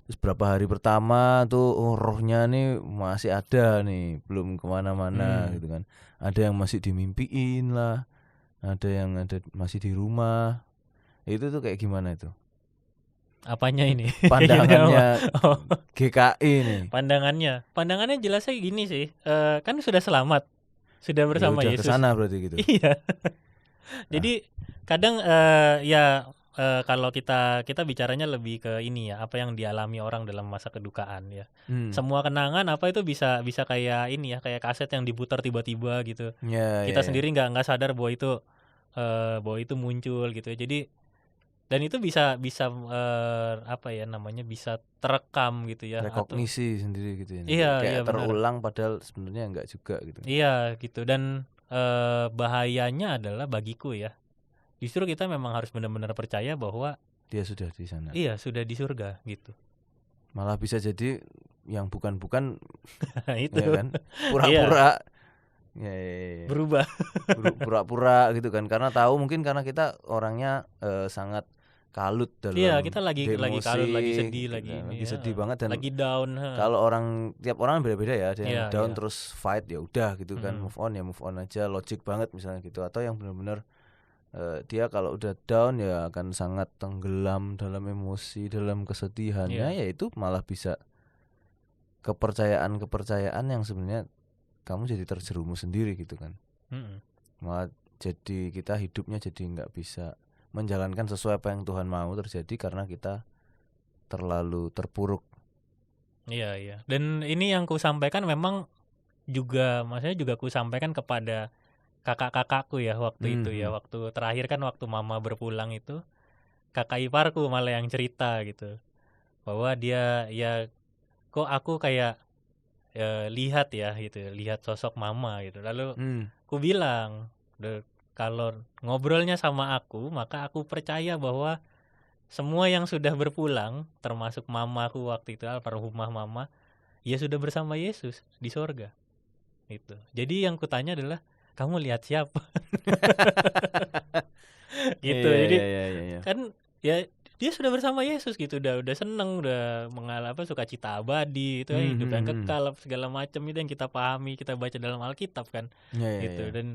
Terus berapa hari pertama tuh rohnya nih masih ada nih, belum kemana-mana gitu kan. Ada yang masih dimimpiin lah, ada yang masih di rumah. Itu tuh kayak gimana itu? Apanya ini? Pandangannya GKI nih. Pandangannya jelasnya gini sih. Kan sudah selamat, sudah bersama Yesus. Udah kesana berarti gitu. Iya. Jadi kadang kalau kita bicaranya lebih ke ini ya, apa yang dialami orang dalam masa kedukaan ya. Semua kenangan apa itu bisa kayak ini ya, kayak kaset yang diputar tiba-tiba gitu. Kita sendiri nggak sadar bahwa itu muncul gitu ya. Jadi dan itu bisa bisa terekam gitu ya, rekognisi sendiri gitu ya. Kayak terulang padahal sebenarnya enggak juga gitu. Iya gitu. Dan bahayanya adalah bagiku ya, justru kita memang harus benar-benar percaya bahwa dia sudah di sana. Iya, sudah di surga gitu. Malah bisa jadi yang bukan itu ya kan, pura-pura berubah pura-pura gitu kan, karena tahu, mungkin karena kita orangnya sangat kalut dalam kita lagi kalut, lagi sedih, lagi sedih banget, dan lagi down. Kalau tiap orang beda-beda ya, ada yang down terus fight ya udah gitu kan, move on aja, logic banget misalnya gitu. Atau yang benar-benar dia kalau udah down ya akan sangat tenggelam dalam emosi, dalam kesedihannya, ya itu malah bisa kepercayaan yang sebenarnya kamu jadi terjerumus sendiri gitu kan. Malah jadi kita hidupnya jadi nggak bisa menjalankan sesuai apa yang Tuhan mau terjadi, karena kita terlalu terpuruk Iya, iya. Dan ini yang ku sampaikan memang juga, maksudnya juga ku sampaikan kepada kakak-kakakku ya waktu itu ya. Waktu terakhir kan waktu mama berpulang itu, kakak iparku malah yang cerita gitu. Bahwa dia ya kok aku kayak lihat ya gitu, lihat sosok mama gitu. Lalu ku bilang, kalau ngobrolnya sama aku, maka aku percaya bahwa semua yang sudah berpulang, termasuk mamaku waktu itu, almarhumah mama, ya sudah bersama Yesus di sorga. Itu. Jadi yang kutanya adalah, kamu lihat siapa? Gitu. Iya, Jadi iya, iya, iya. kan ya dia sudah bersama Yesus gitu, udah seneng, udah mengalami sukacita abadi, itu hidup yang kekal segala macam, itu yang kita pahami, kita baca dalam Alkitab kan. Iya, iya, Gitu. iya. Dan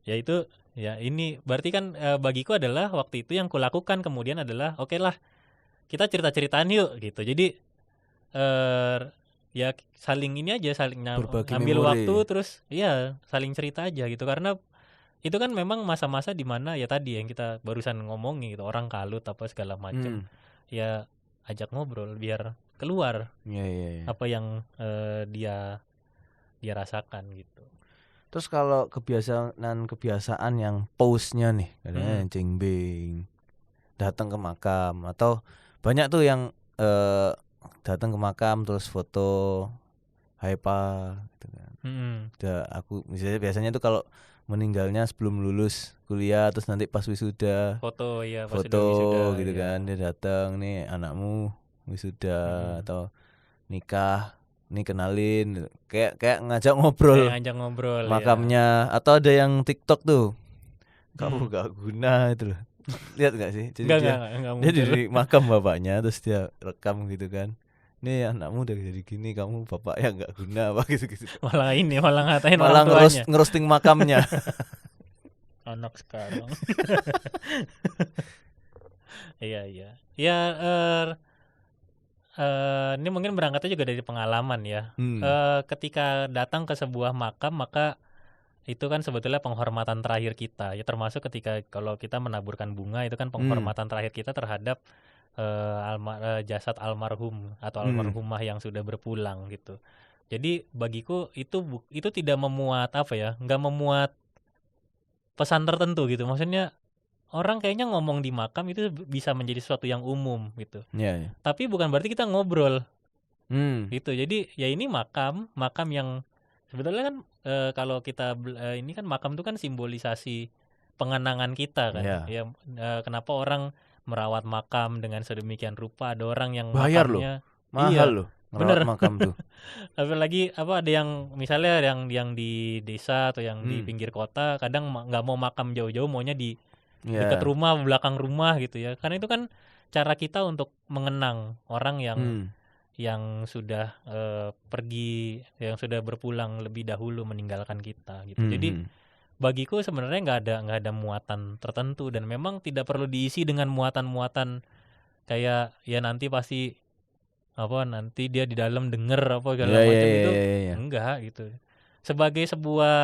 ya itu ya ini berarti kan bagiku adalah waktu itu yang kulakukan kemudian adalah oke lah, kita cerita-ceritaan yuk gitu. Jadi ya saling ini aja, saling Berbagi ngambil memori. waktu, terus iya saling cerita aja gitu. Karena itu kan memang masa-masa di mana ya tadi yang kita barusan ngomongin gitu, orang kalut apa segala macam. Ya ajak ngobrol biar keluar Iya, iya, iya. apa yang dia rasakan gitu. Terus kalau kebiasaan yang pause-nya nih, kadang cengbing, datang ke makam, atau banyak tuh yang datang ke makam terus foto hypa gitu kan. Aku misalnya biasanya tuh kalau meninggalnya sebelum lulus kuliah, terus nanti pas wisuda Foto ya, pas foto sudah wisuda gitu ya. kan, dia datang nih anakmu wisuda atau nikah, nih kenalin gitu. Kayak ngajak ngobrol Kayak ngajak ngobrol makamnya ya. Atau ada yang TikTok tuh, kamu gak guna itu loh. Lihat gak sih? Jadi dia muncul. di makam bapaknya, terus dia rekam gitu kan, nih anakmu udah jadi gini, kamu bapak yang gak guna apa gitu-gitu. Malah ngatain Malah orang tuanya. ngerosting makamnya. Anak sekarang. Iya, iya. Ya ini mungkin berangkatnya juga dari pengalaman ya. Ketika datang ke sebuah makam, maka itu kan sebetulnya penghormatan terakhir kita ya, termasuk ketika kalau kita menaburkan bunga, itu kan penghormatan terakhir kita terhadap jasad almarhum atau almarhumah yang sudah berpulang gitu. Jadi bagiku itu tidak memuat apa ya, nggak memuat pesan tertentu gitu. Maksudnya orang kayaknya ngomong di makam itu bisa menjadi sesuatu yang umum gitu. Iya. Tapi bukan berarti kita ngobrol. Gitu. Jadi ya ini makam yang sebetulnya kan kalau kita ini kan makam itu kan simbolisasi pengenangan kita kan. Iya. Ya kenapa orang merawat makam dengan sedemikian rupa, ada orang yang Bayar makamnya mahal loh ngerawat makam tuh. Apalagi ada yang misalnya yang di desa atau yang di pinggir kota, kadang nggak mau makam jauh-jauh, maunya di dekat rumah, belakang rumah gitu ya. Karena itu kan cara kita untuk mengenang orang yang sudah pergi, yang sudah berpulang lebih dahulu meninggalkan kita gitu. Jadi bagiku sebenarnya nggak ada muatan tertentu, dan memang tidak perlu diisi dengan muatan-muatan kayak ya nanti pasti nanti dia di dalam denger apa segala macam itu. Enggak gitu. Sebagai sebuah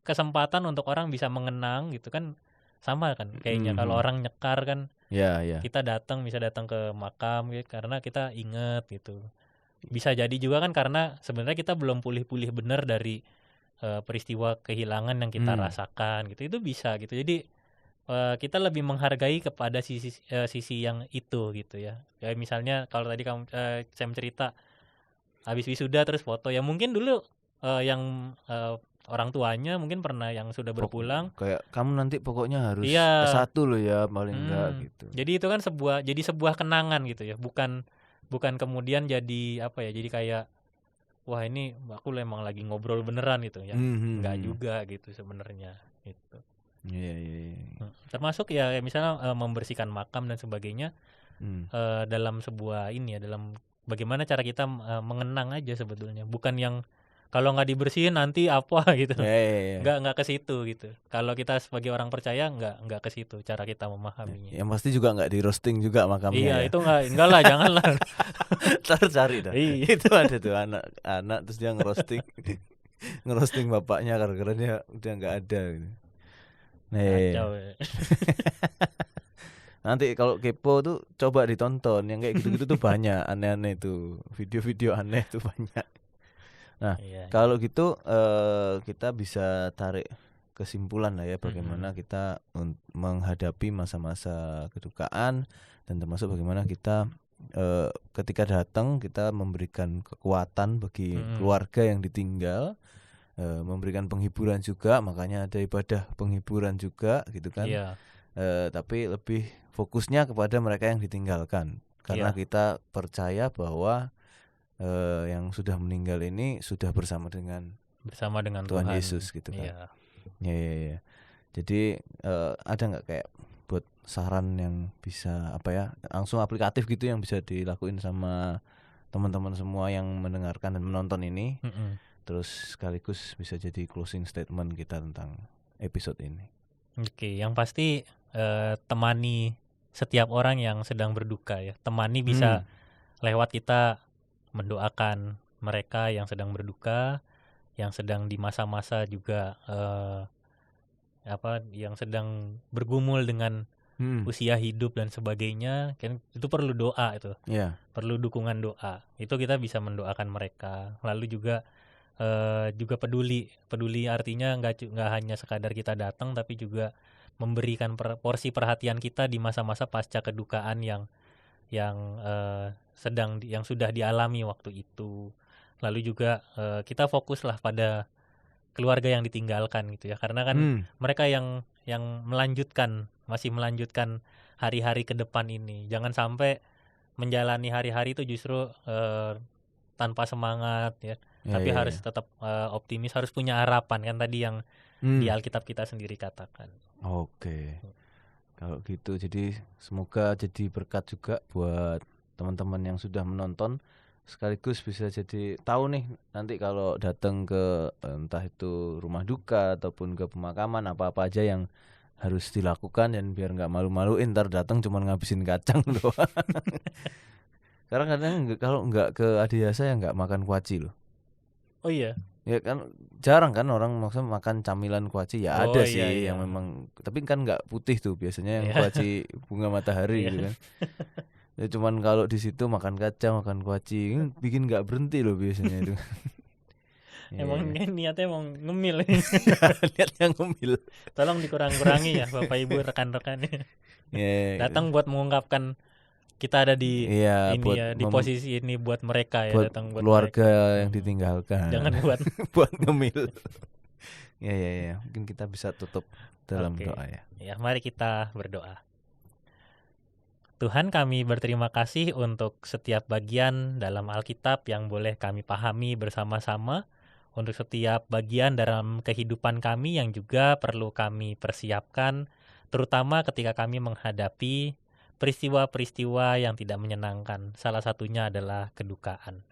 kesempatan untuk orang bisa mengenang gitu kan, sama kan kayaknya kalau orang nyekar kan. Kita bisa datang ke makam gitu, karena kita inget gitu. Bisa jadi juga kan karena sebenarnya kita belum pulih-pulih benar dari peristiwa kehilangan yang kita rasakan gitu. Itu bisa gitu. Jadi kita lebih menghargai kepada sisi yang itu gitu ya. Kayak misalnya kalau tadi kamu Sam cerita habis wisuda terus foto, ya mungkin dulu yang orang tuanya mungkin pernah yang sudah berpulang kayak kamu nanti pokoknya harus iya. S1 loh ya paling enggak gitu. Jadi itu kan sebuah kenangan gitu ya, bukan kemudian jadi apa ya, jadi kayak wah ini aku emang lagi ngobrol beneran gitu ya. Enggak juga gitu sebenarnya gitu. Iya. Termasuk ya misalnya membersihkan makam dan sebagainya, dalam sebuah ini ya, dalam bagaimana cara kita mengenang aja sebetulnya, bukan yang kalau nggak dibersihin nanti apa gitu. Nggak ke situ gitu. Kalau kita sebagai orang percaya nggak ke situ cara kita memahaminya. Yang pasti juga nggak di roasting juga makamnya. Iya, ya. itu enggak lah, janganlah. Cari dah. Itu ada tuh anak terus dia ngerosting bapaknya karena dia udah nggak ada gitu. Kacau. Nanti kalau kepo tuh coba ditonton, yang kayak gitu-gitu tuh banyak aneh-aneh tuh, video-video aneh tuh banyak. Nah, kalau gitu kita bisa tarik kesimpulan lah ya bagaimana kita menghadapi masa-masa kedukaan, dan termasuk bagaimana kita ketika datang kita memberikan kekuatan bagi keluarga yang ditinggal, memberikan penghiburan juga, makanya ada ibadah penghiburan juga gitu kan. Tapi lebih fokusnya kepada mereka yang ditinggalkan, karena kita percaya bahwa yang sudah meninggal ini sudah bersama dengan Tuhan Yesus gitu kan. Ya. Jadi ada nggak kayak buat saran yang bisa langsung aplikatif gitu yang bisa dilakuin sama teman-teman semua yang mendengarkan dan menonton ini, terus sekaligus bisa jadi closing statement kita tentang episode ini. Oke, yang pasti temani setiap orang yang sedang berduka ya. Temani bisa lewat kita mendoakan mereka yang sedang berduka, yang sedang di masa-masa juga yang sedang bergumul dengan usia hidup dan sebagainya, kan itu perlu doa itu. Perlu dukungan doa. Itu kita bisa mendoakan mereka. Lalu juga peduli artinya nggak hanya sekadar kita datang, tapi juga memberikan porsi perhatian kita di masa-masa pasca kedukaan yang sudah dialami waktu itu. Lalu juga kita fokuslah pada keluarga yang ditinggalkan gitu ya, karena kan mereka yang masih melanjutkan hari-hari ke depan ini. Jangan sampai menjalani hari-hari itu justru tanpa semangat ya. Tapi harus tetap optimis, harus punya harapan kan tadi yang di Alkitab kita sendiri katakan. Oke. Kalau gitu jadi semoga jadi berkat juga buat teman-teman yang sudah menonton, sekaligus bisa jadi tahu nih nanti kalau datang ke entah itu rumah duka ataupun ke pemakaman apa-apa aja yang harus dilakukan, dan biar nggak malu-maluin ntar datang cuma ngabisin kacang doang. Karena kadang kalau nggak ke Adiasa ya nggak makan kuaci loh. Oh iya. Ya kan jarang kan orang maksudnya makan camilan kuaci ya. Ada sih yang memang, tapi kan nggak putih tuh biasanya yang kuaci bunga matahari gitu kan. Ya cuman kalau di situ makan kacang, makan kuaci, bikin nggak berhenti loh biasanya itu. Emang niatnya mau ngemil. Niatnya ngemil. Tolong dikurang-kurangi ya Bapak Ibu rekan-rekannya. Datang buat mengungkapkan kita ada di di posisi ini buat mereka ya, datang buat keluarga mereka yang ditinggalkan. Jangan buat ngemil. Ya, mungkin kita bisa tutup dalam doa ya. Ya, mari kita berdoa. Tuhan, kami berterima kasih untuk setiap bagian dalam Alkitab yang boleh kami pahami bersama-sama, untuk setiap bagian dalam kehidupan kami yang juga perlu kami persiapkan, terutama ketika kami menghadapi peristiwa-peristiwa yang tidak menyenangkan. Salah satunya adalah kedukaan.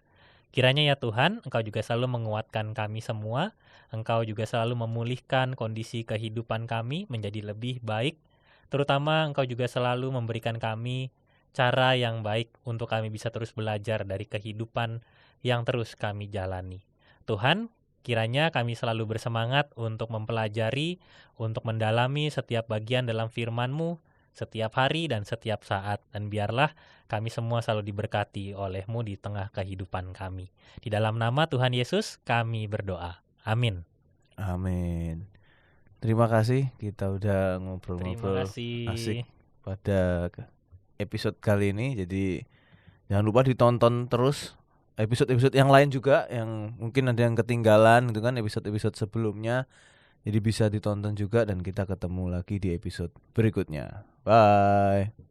Kiranya ya Tuhan, Engkau juga selalu menguatkan kami semua. Engkau juga selalu memulihkan kondisi kehidupan kami menjadi lebih baik. Terutama Engkau juga selalu memberikan kami cara yang baik untuk kami bisa terus belajar dari kehidupan yang terus kami jalani. Tuhan, kiranya kami selalu bersemangat untuk mempelajari, untuk mendalami setiap bagian dalam firman-Mu, setiap hari dan setiap saat, dan biarlah kami semua selalu diberkati oleh-Mu di tengah kehidupan kami. Di dalam nama Tuhan Yesus kami berdoa. Amin. Amin. Terima kasih, kita udah ngobrol-ngobrol asik pada episode kali ini. Jadi jangan lupa ditonton terus episode-episode yang lain juga, yang mungkin ada yang ketinggalan gitu kan, episode-episode sebelumnya. Jadi bisa ditonton juga, dan kita ketemu lagi di episode berikutnya. Bye.